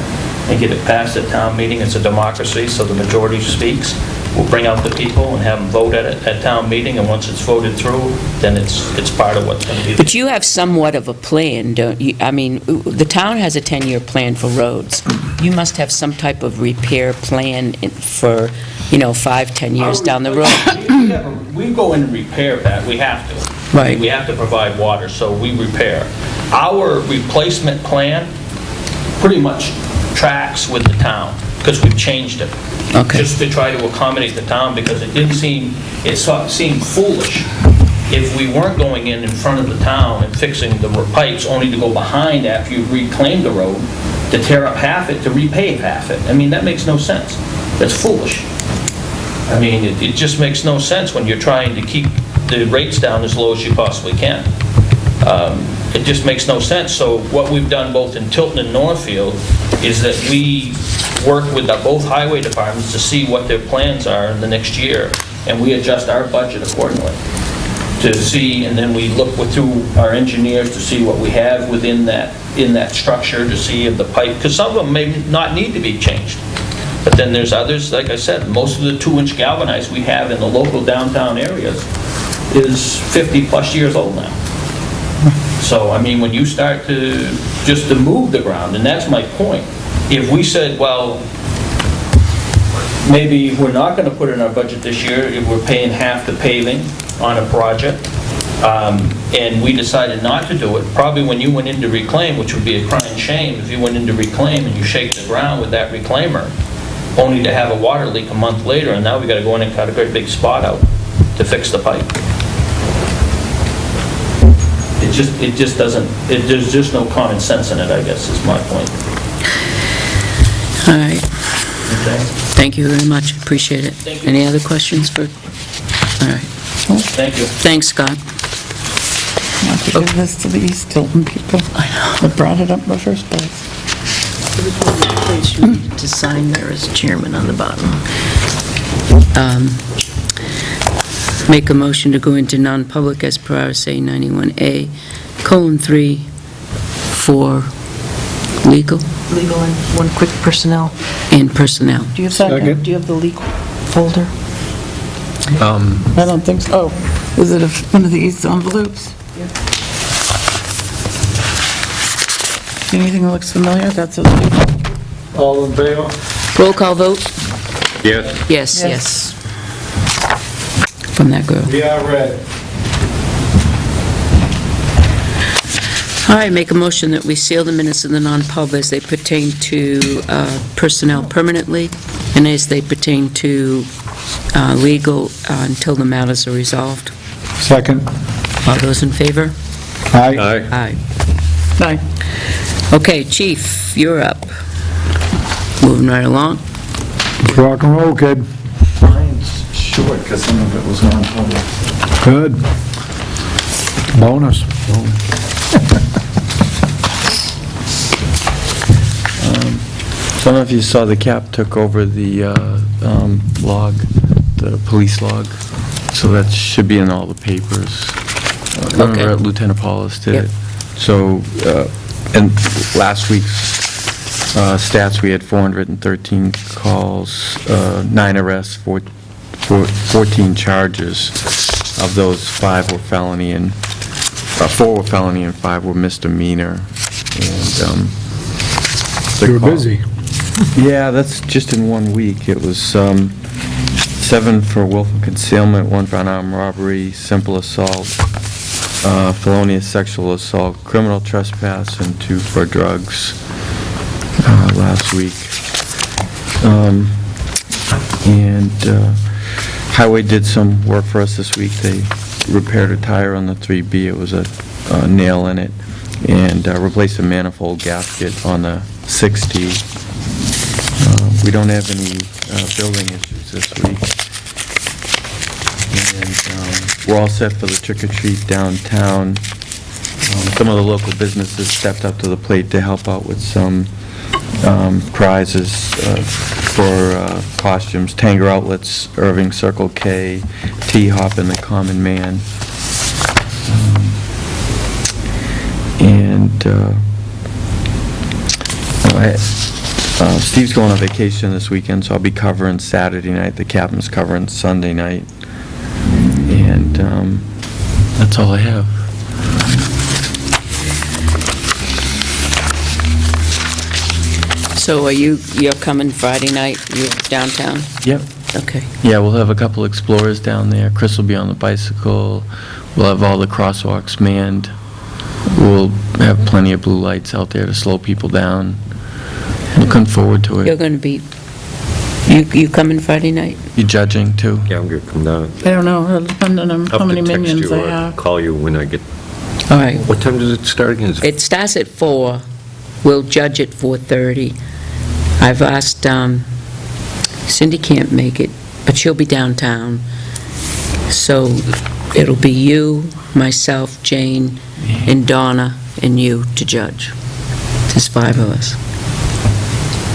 and get it passed at town meeting. It's a democracy, so the majority speaks. We'll bring out the people and have them vote at town meeting, and once it's voted through, then it's part of what's going to be. But you have somewhat of a plan, don't you? I mean, the town has a 10-year plan for roads. You must have some type of repair plan for, 5-10 years down the road. We go in and repair that, we have to. Right. We have to provide water, so we repair. Our replacement plan pretty much tracks with the town, because we've changed it. Okay. Just to try to accommodate the town, because it seemed foolish if we weren't going in front of the town and fixing the pipes, only to go behind after you've reclaimed the road, to tear up half it, to repave half it. That makes no sense. That's foolish. It just makes no sense when you're trying to keep the rates down as low as you possibly can. It just makes no sense. So what we've done both in Tilton and Northfield is that we work with both highway departments to see what their plans are in the next year, and we adjust our budget accordingly to see, and then we look through our engineers to see what we have within that structure, to see if the pipe, because some of them may not need to be changed. But then there's others, like I said, most of the 2-inch galvanized we have in the local downtown areas is 50-plus years old now. So, when you start to move the ground, and that's my point. If we said, well, maybe we're not going to put in our budget this year, if we're paying half the paving on a project, and we decided not to do it, probably when you went into reclaim, which would be a crying shame, if you went into reclaim and you shake the ground with that reclaimer, only to have a water leak a month later, and now we got to go in and cut a great big spot out to fix the pipe. It just doesn't, there's just no common sense in it, I guess, is my point. All right. Okay? Thank you very much. Appreciate it. Thank you. Any other questions for? All right. Thank you. Thanks, Scott. Not to give this to the East Tilton people that brought it up in the first place. Place you need to sign there as chairman on the bottom. Make a motion to go into non-public as per RSA 91A, :3, for legal Legal and one quick personnel. and personnel. Do you have that? Second. Do you have the legal folder? I don't think so. Oh, is it one of the East envelopes? Anything that looks familiar? That's it. All in favor? Roll call vote? Yes. Yes, Yes. yes. From that girl. We are ready. All right, make a motion that we seal the minutes of the non-pub as they pertain to personnel permanently and as they pertain to legal until the matters are resolved. Second. All those in favor? Aye. Aye. Aye. Okay, Chief, you're up. Moving right along. Rock and roll, kid. Mine's short, because some of it was non-public. Good. Bonus. Some of you saw the cap took over the log, the police log, so that should be in all the papers. Remember Lieutenant Paulus did it? So, in last week's stats, we had 413 calls, 9 arrests, 14 charges. Of those, 5 were felony and 4 were felony and 5 were misdemeanor. And You were busy. yeah, that's just in 1 week. It was 7 for willful concealment, 1 for unarmed robbery, simple assault, felonious sexual assault, criminal trespass, and 2 for drugs last week. Highway did some work for us this week. They repaired a tire on the 3B. It was a nail in it, and replaced a manifold gasket on the 6T. We don't have any building issues this week. And we're all set for the trick-or-treat downtown. Some of the local businesses stepped up to the plate to help out with some prizes for costumes. Tanger Outlets, Irving Circle K, T-Hop, and the Common Man. Steve's going on vacation this weekend, so I'll be covering Saturday night. The captain's covering Sunday night. And that's all I have. So you're coming Friday night, you're downtown? Yep. Okay. Yeah, we'll have a couple explorers down there. Chris will be on the bicycle. We'll have all the crosswalks manned. We'll have plenty of blue lights out there to slow people down. Looking forward to You're it. going to be, you coming Friday night? You judging, too? Yeah, I'm gonna come down. I don't know, it'll depend on I'll how have many to text minions you I or have. call you when I get, All right. what time does it start again? Is it It starts at 4. We'll judge at 4:30. I've asked, Cindy can't make it, but she'll be downtown. So it'll be you, myself, Jane, and Donna, and you to judge. There's 5 of us.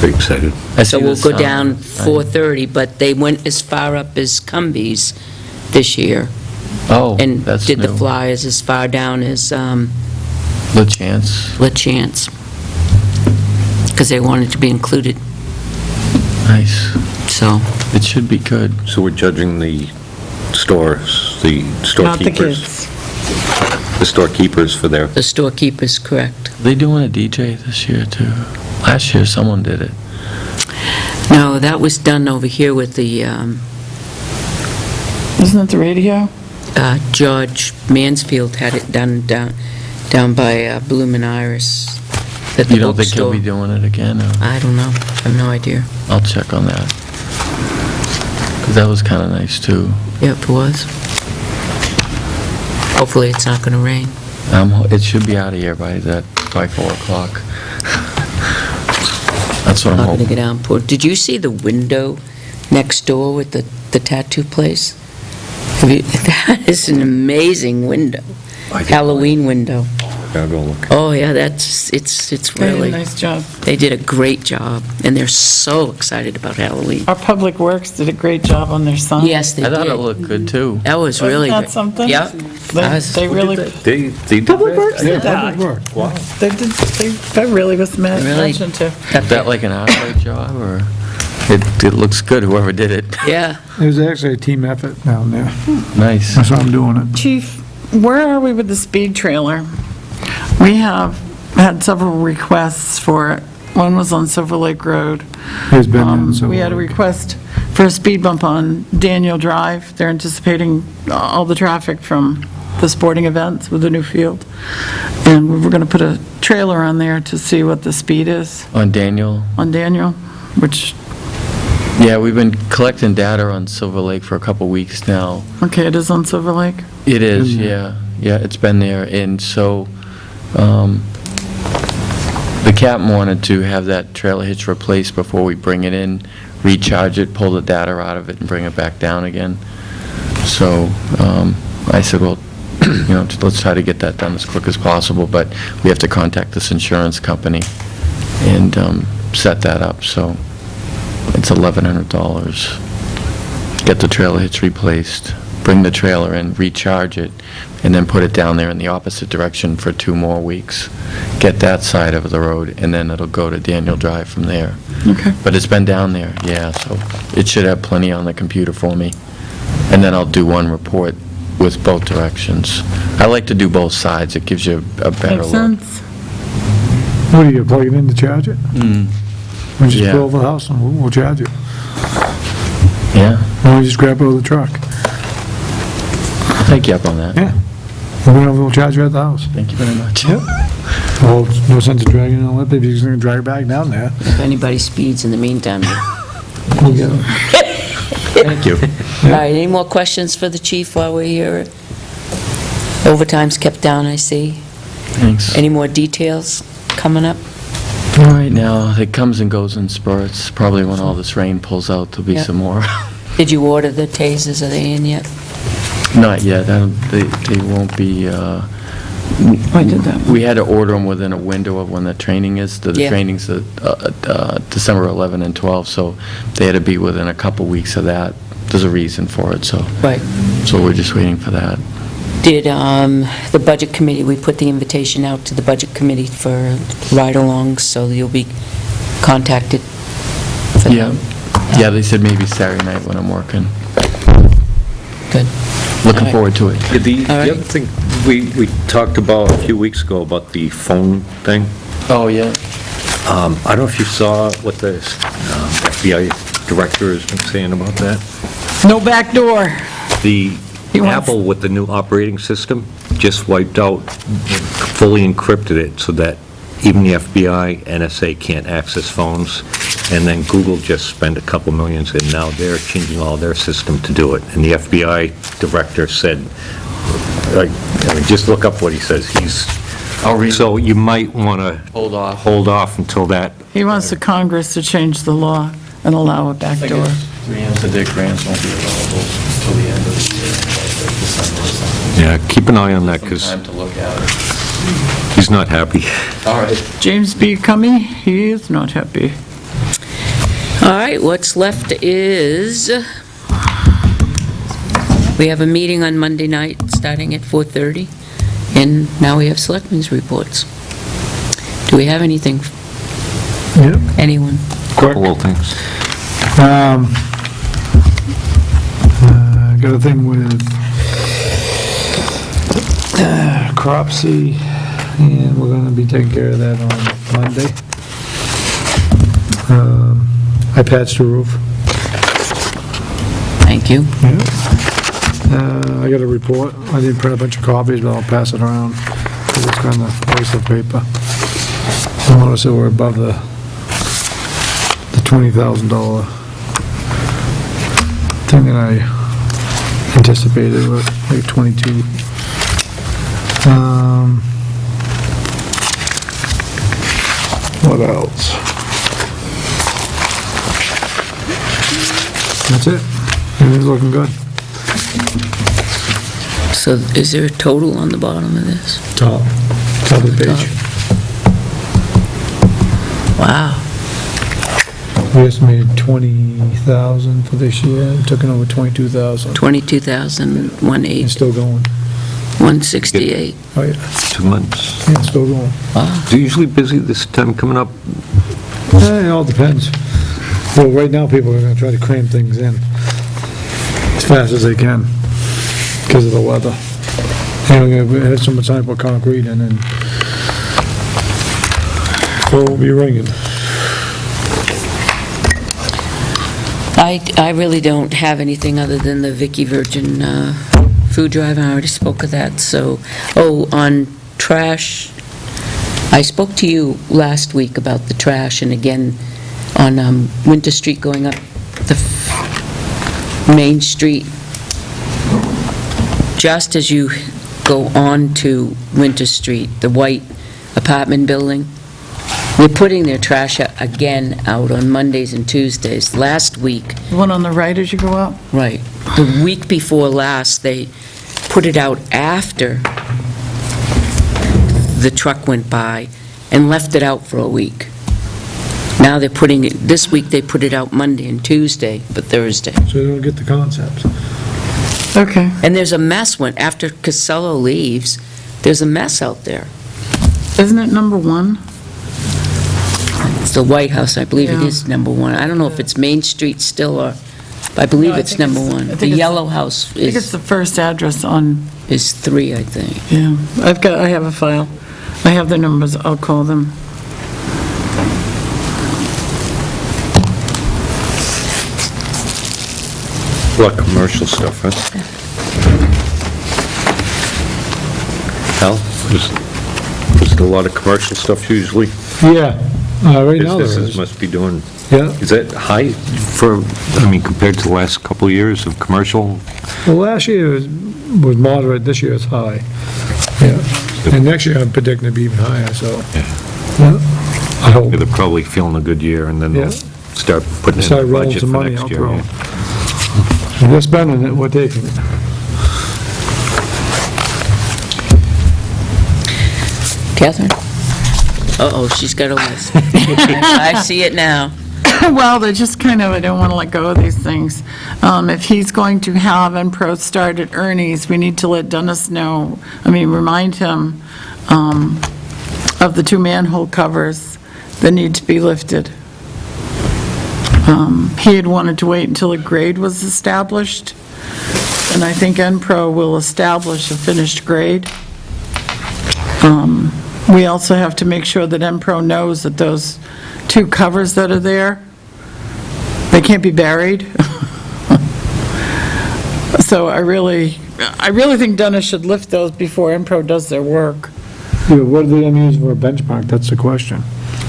Very excited. I So see we'll the go sign. down 4:30, but they went as far up as Cumbies this year. Oh, And that's did the new. flyers as far down as The chance. La Chance, because they wanted to be included, Nice. so. It should be good. So we're judging the stores, the Not the storekeepers, kids. the storekeepers for their, The storekeeper's correct. They doing a DJ this year, too? Last year, someone did it. No, that was done over here with the Isn't it the radio? George Mansfield had it done down by Bloom & Iris at the You don't think he'll bookstore. be doing it again? Or- I don't know. I have no idea. I'll check on that. Because that was kind of nice, too. Yep, it was. Hopefully, it's not going to rain. It should be out of here by 4 o'clock. That's what I'm Not going to hoping. get downpour. Did you see the window next door with the tattoo place? That is an amazing window. Halloween window. gotta go look. Oh, yeah, it's They did a really, nice job. they did a great job, and they're so excited about Halloween. Our Public Works did a great job on their sign. Yes, they I thought it did. looked good, too. That was Wasn't really that good. something? Yep. They really, They did Public that? Works did that. Public work. Wow. That really was mad Really? attention to. Is that like an hourly job, or? It looks good, whoever did it. Yeah. It was actually a team effort down there. Nice. That's why I'm doing it. Chief, where are we with the speed trailer? We have had several requests for it. One was on Silver Lake Road. It's been in, so. We had a request for a speed bump on Daniel Drive. They're anticipating all the traffic from the sporting events with the new field. And we were going to put a trailer on there to see what the speed is On Daniel? on Daniel, which, Yeah, we've been collecting data on Silver Lake for a couple weeks now. okay, it is on Silver Lake. It is, yeah. Yeah, it's been there. And so the captain wanted to have that trailer hitch replaced before we bring it in, recharge it, pull the data out of it, and bring it back down again. So I said, well, let's try to get that done as quick as possible, but we have to contact this insurance company and set that up. So it's $1,100. Get the trailer hitch replaced, bring the trailer in, recharge it, and then put it down there in the opposite direction for 2 more weeks. Get that side of the road, and then it'll go to Daniel Drive from there. Okay. But it's been down there, yeah, so it should have plenty on the computer for me. And then I'll do one report with both directions. I like to do both sides, it gives you a better Makes look. sense. What, do you plug it in to charge it? Mm, We just Yeah. pull over the house and we'll charge it. yeah, Or we just grab it with the truck. I'll take you up on that. Yeah. We'll charge you at the house. Thank you very much. Well, it's no sense of dragging it on that, if you're just gonna drag it back down there. If anybody speeds in the meantime. We'll get it. Thank you. All right, any more questions for the chief while we're here? Overtime's kept down, I see. Thanks. Any more details coming up? All right, now, it comes and goes in spurts. Probably when all this rain pulls out, there'll be Yeah. some more. Did you order the tasers? Are they in yet? Not yet. They won't be, I did that. we had to order them within a window of when the training is. The Yeah. training's December 11 and 12, so they had to be within a couple weeks of that. There's a reason for it, so Right. we're just waiting for that. Did the Budget Committee, we put the invitation out to the Budget Committee for ride-alongs, so you'll be contacted for Yeah. them? Yeah, they said maybe Saturday night when I'm working. Good. Looking All right. forward to it. Yeah, The All right. other thing, we talked about a few weeks ago about the phone thing. Oh, yeah. I don't know if you saw what the FBI director has been saying about that. No back door. The He wants- Apple with the new operating system just wiped out, fully encrypted it so that even the FBI, NSA can't access phones. And then Google just spent a couple millions, and now they're changing all their system to do it. And the FBI director said, just look up what he says. I'll read. So you might want to Hold off. until that. He wants the Congress to change the law and allow a back door. 3 amps a day grants won't be available until the end of the year, December or something. Yeah, keep an eye on that, because Some time to look at it. he's not happy. All right. James B. Cummey, he is not happy. All right, what's left is, we have a meeting on Monday night, starting at 4:30, and now we have selectmen's reports. Do we have anything, Yep. anyone? Couple little things. Got a thing with Cropsey, and we're gonna be taking care of that on Monday. I patched the roof. Thank you. I got a report. I didn't print a bunch of copies, but I'll pass it around, because it's kind of waste of paper. I want to say we're above the $20,000 thing that I anticipated, like 22. What else? That's it. Everything's looking good. So is there a total on the bottom of this? Top of the page. Wow. We estimated 20,000 for this year, we took it over 22,000. 22,108, It's still going. 168. Oh, yeah, 2 months. yeah, it's still going. Wow. Is it usually busy this time coming up? It all depends. Well, right now, people are gonna try to cram things in as fast as they can because of the weather. And we're gonna have so much time to put concrete in, and phone will be ringing. I really don't have anything other than the Vicky Virgin food food drive, I already spoke of that, so, on trash, I spoke to you last week about the trash, and again, on Winter Street going up the Main Street, just as you go on to Winter Street, the white apartment building, they're putting their trash again out on Mondays and Tuesdays. Last week, The one on the right as you go up? right, the week before last, they put it out after the truck went by and left it out for a week. Now they're putting it, this week they put it out Monday and Tuesday for Thursday. So they don't get the concept. Okay. And there's a mess after Casello leaves, there's a mess out there. Isn't it number 1? It's the White House, I believe it Yeah. is number 1. I don't know if it's Main Street still, or, I believe No, I it's think number it's- 1. I The think it's- Yellow House I think it's the first address on, is 3, I think. yeah. I have a file. I have the numbers, I'll call them. A lot of commercial stuff, huh? Al, is there a lot of commercial stuff usually? Yeah, right now there Businesses is. must be doing, Yeah. is that high for, compared to the last couple of years of commercial? Well, last year was moderate, this year it's high. Yeah. And next year I'm predicting to be even higher, so. Yeah. I hope. They're probably feeling a good year, and then Yeah. they'll start putting in Start the rolling budget some for money next out year. there. yeah. If they're spending it, we're taking it. Catherine? Uh-oh, she's got a list. I see it now. Well, they're just kind of, I don't want to let go of these things. If he's going to have Enpro start at Ernie's, we need to let Dennis know, remind him of the 2 manhole covers that need to be lifted. He had wanted to wait until a grade was established, and I think Enpro will establish a finished grade. We also have to make sure that Enpro knows that those 2 covers that are there, they can't be buried. So I really think Dennis should lift those before Enpro does their work. Yeah, what do they use for a benchmark? That's the question.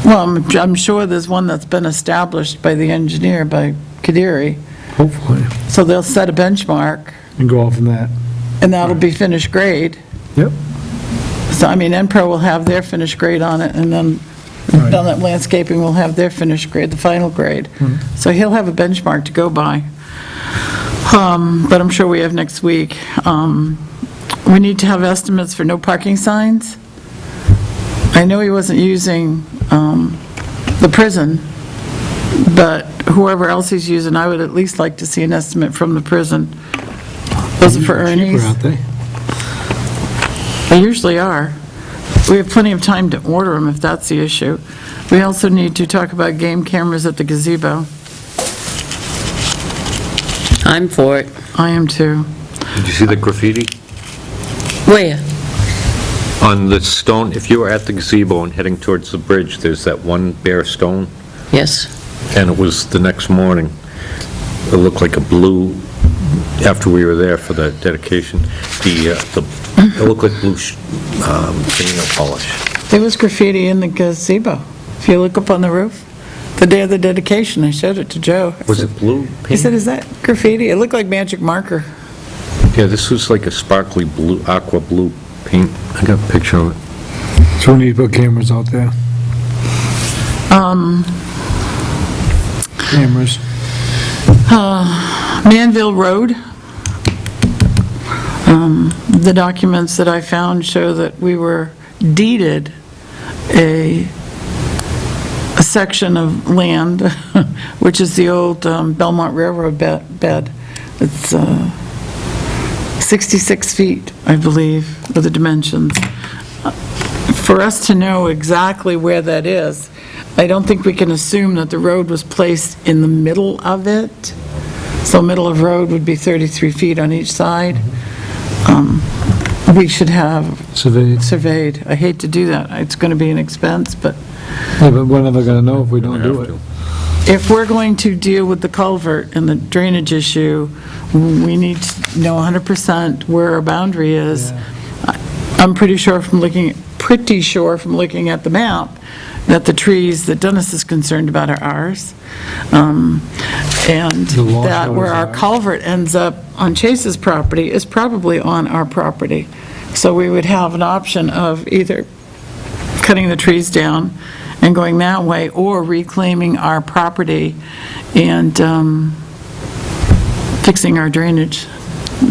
Well, I'm sure there's one that's been established by the engineer, by Kadiri, Hopefully. so they'll set a benchmark, And go off from that. and that'll be finished grade. Yep. So, Enpro will have their finished grade on it, and then Right. Down at Landscaping will have their finished grade, the final grade. So he'll have a benchmark to go by. But I'm sure we have next week. We need to have estimates for no parking signs. I know he wasn't using the prison, but whoever else he's using, I would at least like to see an estimate from the prison. Those are for Ernie's. Cheaper, aren't they? They usually are. We have plenty of time to order them if that's the issue. We also need to talk about game cameras at the gazebo. I'm for it. I am too. Did you see the graffiti? Where? On the stone, if you were at the gazebo and heading towards the bridge, there's that one bare stone, Yes. and it was the next morning. It looked like a blue, after we were there for the dedication, it looked like blue fingernail polish. There was graffiti in the gazebo. If you look up on the roof, the day of the dedication, I showed it to Joe. Was it blue He paint? said, "Is that graffiti?" It looked like magic marker. Yeah, this was like a sparkly blue, aqua blue paint. I got a picture of it. So we need to put cameras out there. Cameras. Manville Road. The documents that I found show that we were deeded a section of land, which is the old Belmont Railroad bed. It's 66 feet, I believe, are the dimensions. For us to know exactly where that is, I don't think we can assume that the road was placed in the middle of it. So middle of road would be 33 feet on each side. We should have surveyed. I hate to do that. It's going to be an expense, but Yeah, but we're never gonna know if we don't do it. if we're going to deal with the culvert and the drainage issue, we need to know 100% where our boundary is. I'm pretty sure from looking at the map that the trees that Dennis is concerned about are ours. And The washout that where is our ours. culvert ends up on Chase's property is probably on our property. So we would have an option of either cutting the trees down and going that way, or reclaiming our property and fixing our drainage,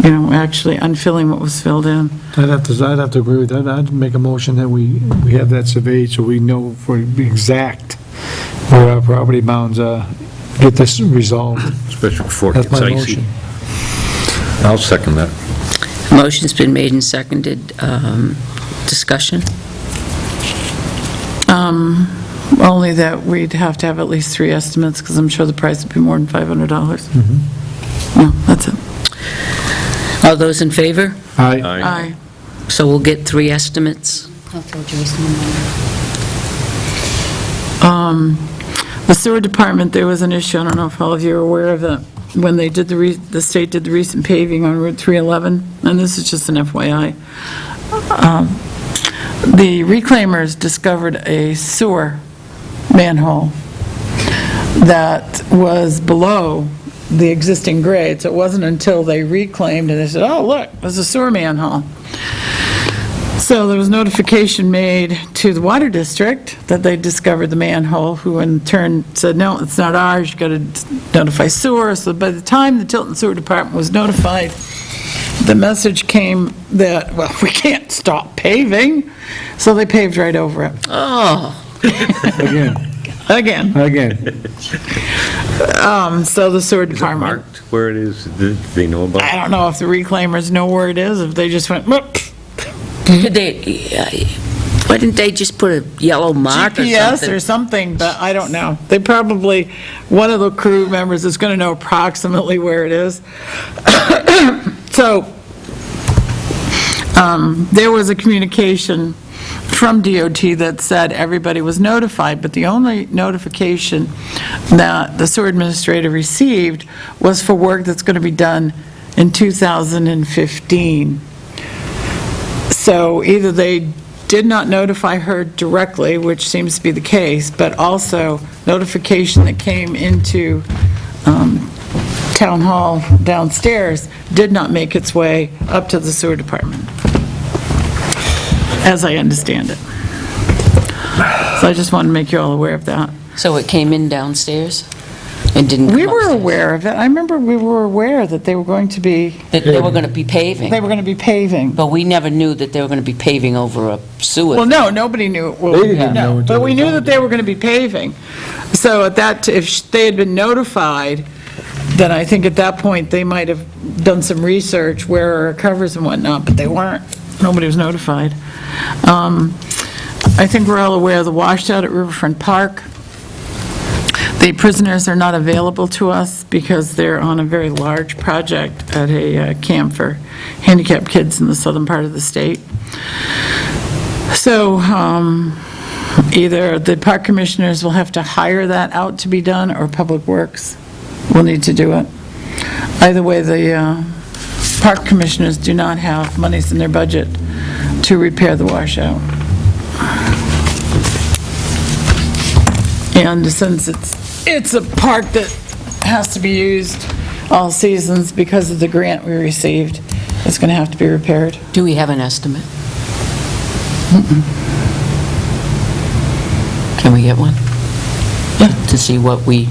actually unfilling what was filled in. I'd have to agree with that. I'd make a motion that we have that surveyed so we know for exact where our property bounds are, get this resolved. Especially before it That's gets my icy. motion. I'll second that. Motion's been made and seconded. Discussion? Only that we'd have to have at least 3 estimates, because I'm sure the price would be more than $500. No, that's it. All those in favor? Aye. Aye. So we'll get 3 estimates. I'll tell Joyce in the morning. The sewer department, there was an issue, I don't know if all of you are aware of it, when they did the state did the recent paving on Route 311, and this is just an FYI. The reclaimers discovered a sewer manhole that was below the existing grade, so it wasn't until they reclaimed and they said, oh, look, there's a sewer manhole. So there was notification made to the water district that they discovered the manhole, who in turn said, no, it's not ours, you got to notify sewer. So by the time the Tilton Sewer Department was notified, the message came that, well, we can't stop paving, so they paved right over it. Oh, Again. So the sewer Is it department, marked where it is? Do they know about I it? don't know if the reclaimers know where it is, if they just went, whoop, could they, why didn't they just put a yellow mark or GPS something? or something, but I don't know. They probably, one of the crew members is going to know approximately where it is. So, there was a communication from DOT that said everybody was notified, but the only notification that the sewer administrator received was for work that's going to be done in 2015. So either they did not notify her directly, which seems to be the case, but also notification that came into Town Hall downstairs did not make its way up to the sewer department, as I understand it. So I just wanted to make you all aware of that. So it came in downstairs and didn't come We were upstairs? aware of it. I remember we were aware that they were going to be, That they were going to be paving, paving. but we never knew that they were going to be paving over a sewer. Well, no, nobody knew. Well, They didn't know no, until but we they knew that they were going to be paving. So at that, if they had been notified, then I think at that point, they might have done some research where are covers and whatnot, but they weren't. Nobody was notified. I think we're all aware of the washout at Riverfront Park. The prisoners are not available to us because they're on a very large project at a camp for handicapped kids in the southern part of the state. So either the park commissioners will have to hire that out to be done, or Public Works will need to do it. Either way, the park commissioners do not have monies in their budget to repair the washout. And since it's a park that has to be used all seasons because of the grant we received, it's going to have to be repaired. Do we have an estimate? Can we get one? Yeah. To see what we,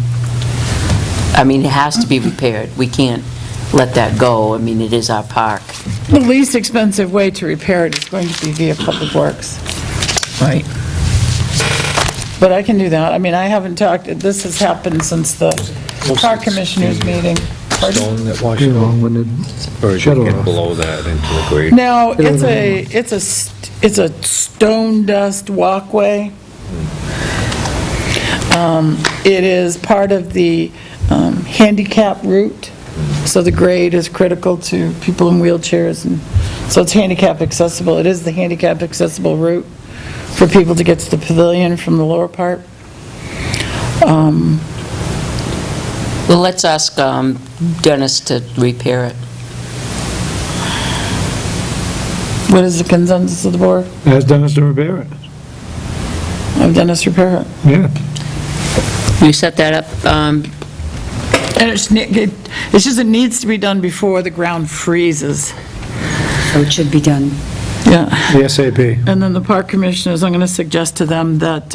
I mean, it has to be repaired. We can't let that go. I mean, it is our park. The least expensive way to repair it is going to be via Public Works. Right. But I can do that. I mean, I haven't talked, this has happened since the park commissioners meeting. Pardon? Stone that washed You know, out? when Or the is shut it get off. below that into the grade? No, it's a stone dust walkway. It is part of the handicap route, so the grade is critical to people in wheelchairs, and so it's handicap accessible. It is the handicap accessible route for people to get to the pavilion from the lower part. Well, let's ask Dennis to repair it. What is the consensus of the board? Ask Dennis to repair it. Have Dennis repair it? Yeah. You set that up, And it's just, it needs to be done before the ground freezes. So it should be done. Yeah. The SAP. And then the park commissioners, I'm going to suggest to them that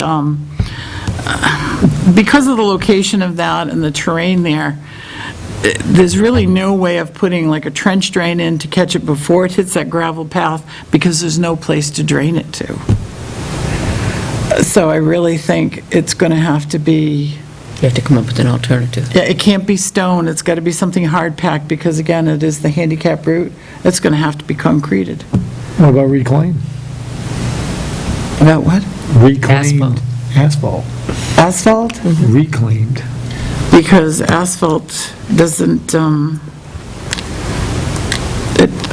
because of the location of that and the terrain there, there's really no way of putting like a trench drain in to catch it before it hits that gravel path, because there's no place to drain it to. So I really think it's going to have to be, you have to come up with an alternative. yeah, it can't be stone, it's got to be something hard packed, because again, it is the handicap route. It's going to have to be concreted. What about reclaim? About what? Reclaimed asphalt. Asphalt? Reclaimed. Because asphalt doesn't,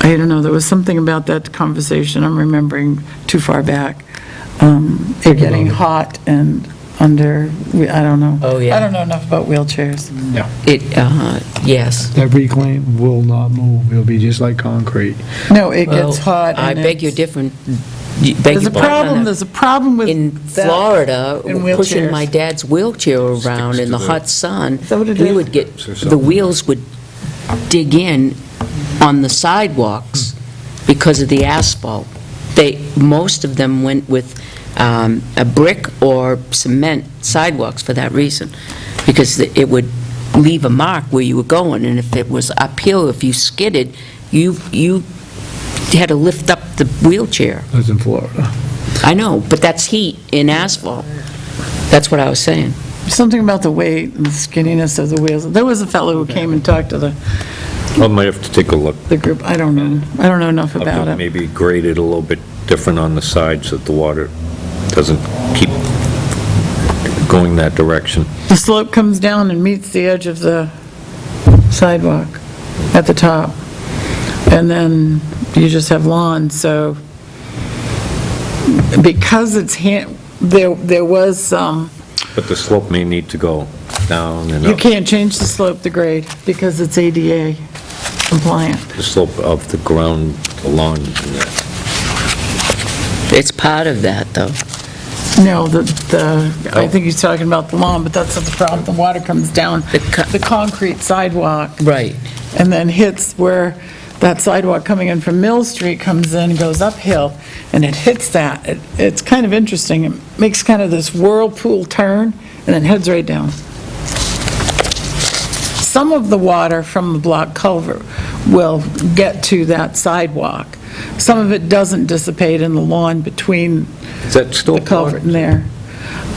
I don't know, there was something about that conversation, I'm remembering too far back. It getting hot and under, I don't know. Oh, yeah. I don't know enough about wheelchairs. No. Yes. That reclaim will not move. It'll be just like concrete. No, it Well, gets hot. I and beg your it's- different, There's a problem, there's a problem with In that. Florida, in pushing wheelchairs. my dad's wheelchair around in the hot sun, that what it we is? would get, the wheels would dig in on the sidewalks because of the asphalt. Most of them went with a brick or cement sidewalks for that reason, because it would leave a mark where you were going, and if it was uphill, if you skidded, you had to lift up the wheelchair. That's in Florida. I know, but that's heat in asphalt. That's what I was saying. Something about the weight and the skinniness of the wheels. There was a fellow who came and talked to I might have to take a look. the group. I don't know. I don't know enough about it. Maybe grade it a little bit different on the sides so that the water doesn't keep going that direction. The slope comes down and meets the edge of the sidewalk at the top. And then you just have lawn, so because it's, there was, But the slope may need to go down and you up. can't change the slope, the grade, because it's ADA compliant. The slope of the ground, the lawn, and that. It's part of that, though. No, I think he's talking about the lawn, but that's not the problem. The water comes down the concrete sidewalk Right. and then hits where that sidewalk coming in from Mill Street comes in, goes uphill, and it hits that. It's kind of interesting. It makes kind of this whirlpool turn and then heads right down. Some of the water from the block culvert will get to that sidewalk. Some of it doesn't dissipate in the lawn between Is that still the culvert in there.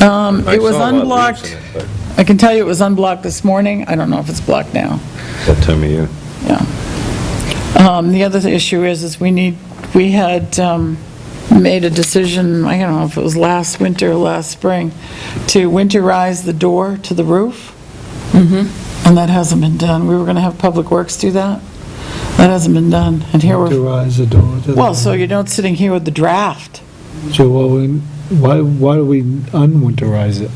I It was saw a lot of leaves unblocked. in it, but I can tell you it was unblocked this morning. I don't know if it's blocked now. That time of year. Yeah. The other issue is we had made a decision, I don't know if it was last winter or last spring, to winterize the door to the roof. And that hasn't been done. We were going to have Public Works do that. That hasn't been done. And here To we're, rise the door to the... well, so you're not sitting here with the draft. So why do we unwinterize it?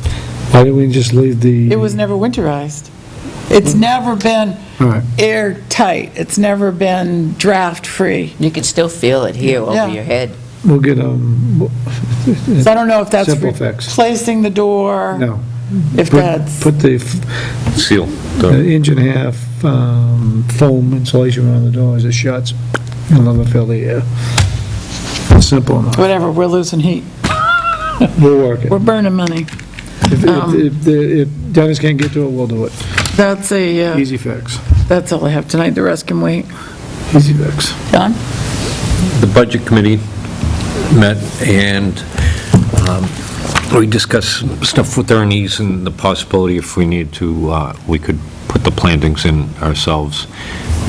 Why don't we just leave the... It was never winterized. It's never been All right. airtight. It's never been draft-free. You can still feel it here Yeah. over your head. We'll get, So I don't know if that's Simple fix. replacing the door. no. If that's, Put the Seal. inch and a half foam insulation around the door as it shuts. You'll never feel the air. Simple enough. whatever, we're losing heat. We'll work it. We're burning money. If Dennis can't get to it, we'll do it. That's Easy fix. that's all I have tonight. The rest can wait. Easy fix. Don? The Budget Committee met, and we discussed stuff with Ernie's and the possibility if we need to, we could put the plantings in ourselves,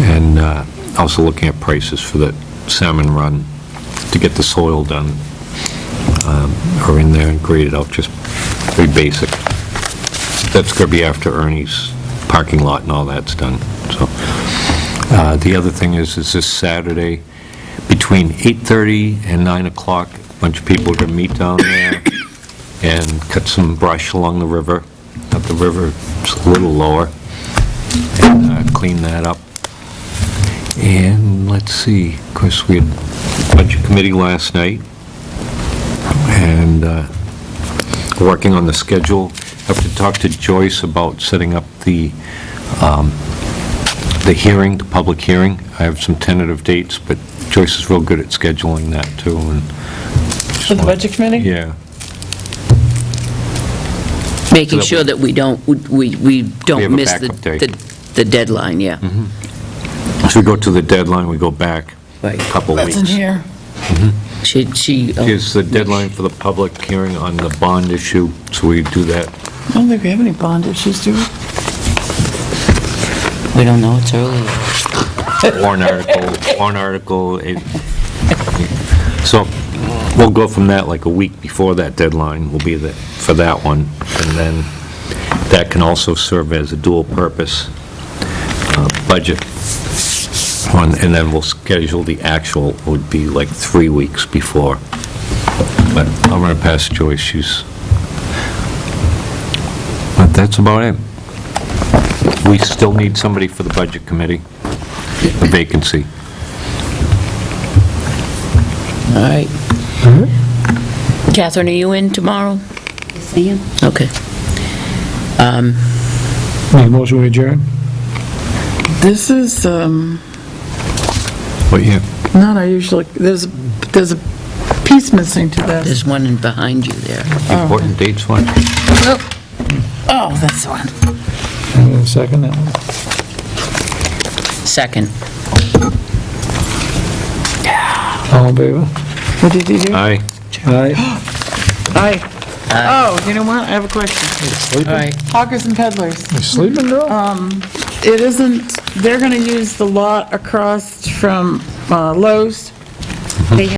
and also looking at prices for the salmon run to get the soil done, or in there and grade it out, just very basic. That's going to be after Ernie's parking lot and all that's done, so. The other thing is this Saturday, between 8:30 and 9 o'clock, a bunch of people are going to meet down there and cut some brush along the river. The river is a little lower, and clean that up. And let's see, of course, we had Budget Committee last night, and working on the schedule. I have to talk to Joyce about setting up the hearing, the public hearing. I have some tentative dates, but Joyce is real good at scheduling that, too. And For the Budget Committee? yeah. Making sure that we don't have a miss backup day. the deadline, yeah. As we go to the deadline, we go back Right. a couple That's weeks. in here. She. Here's the deadline for the public hearing on the bond issue, so we do that. I don't think we have any bond issues, do we? We don't know, it's early. Warrant article. So we'll go from that like a week before that deadline will be for that one. And then that can also serve as a dual purpose budget. And then we'll schedule the actual, would be like 3 weeks before. But I'm going to pass Joyce, but that's about it. We still need somebody for the Budget Committee, a vacancy. All right. Catherine, are you in tomorrow? Yes, I am. Okay. Make a motion to adjourn? This is What, yeah? not our usual, there's a piece missing to this. There's one in behind you there. Important dates one? Oh, that's the one. Second that one? Second. All in favor? What did you do? Aye. Aye. Aye. Oh, you know what? I have a question. All right. Hawkers and peddlers. You sleeping, girl? It isn't, they're going to use the lot across from Lowe's. They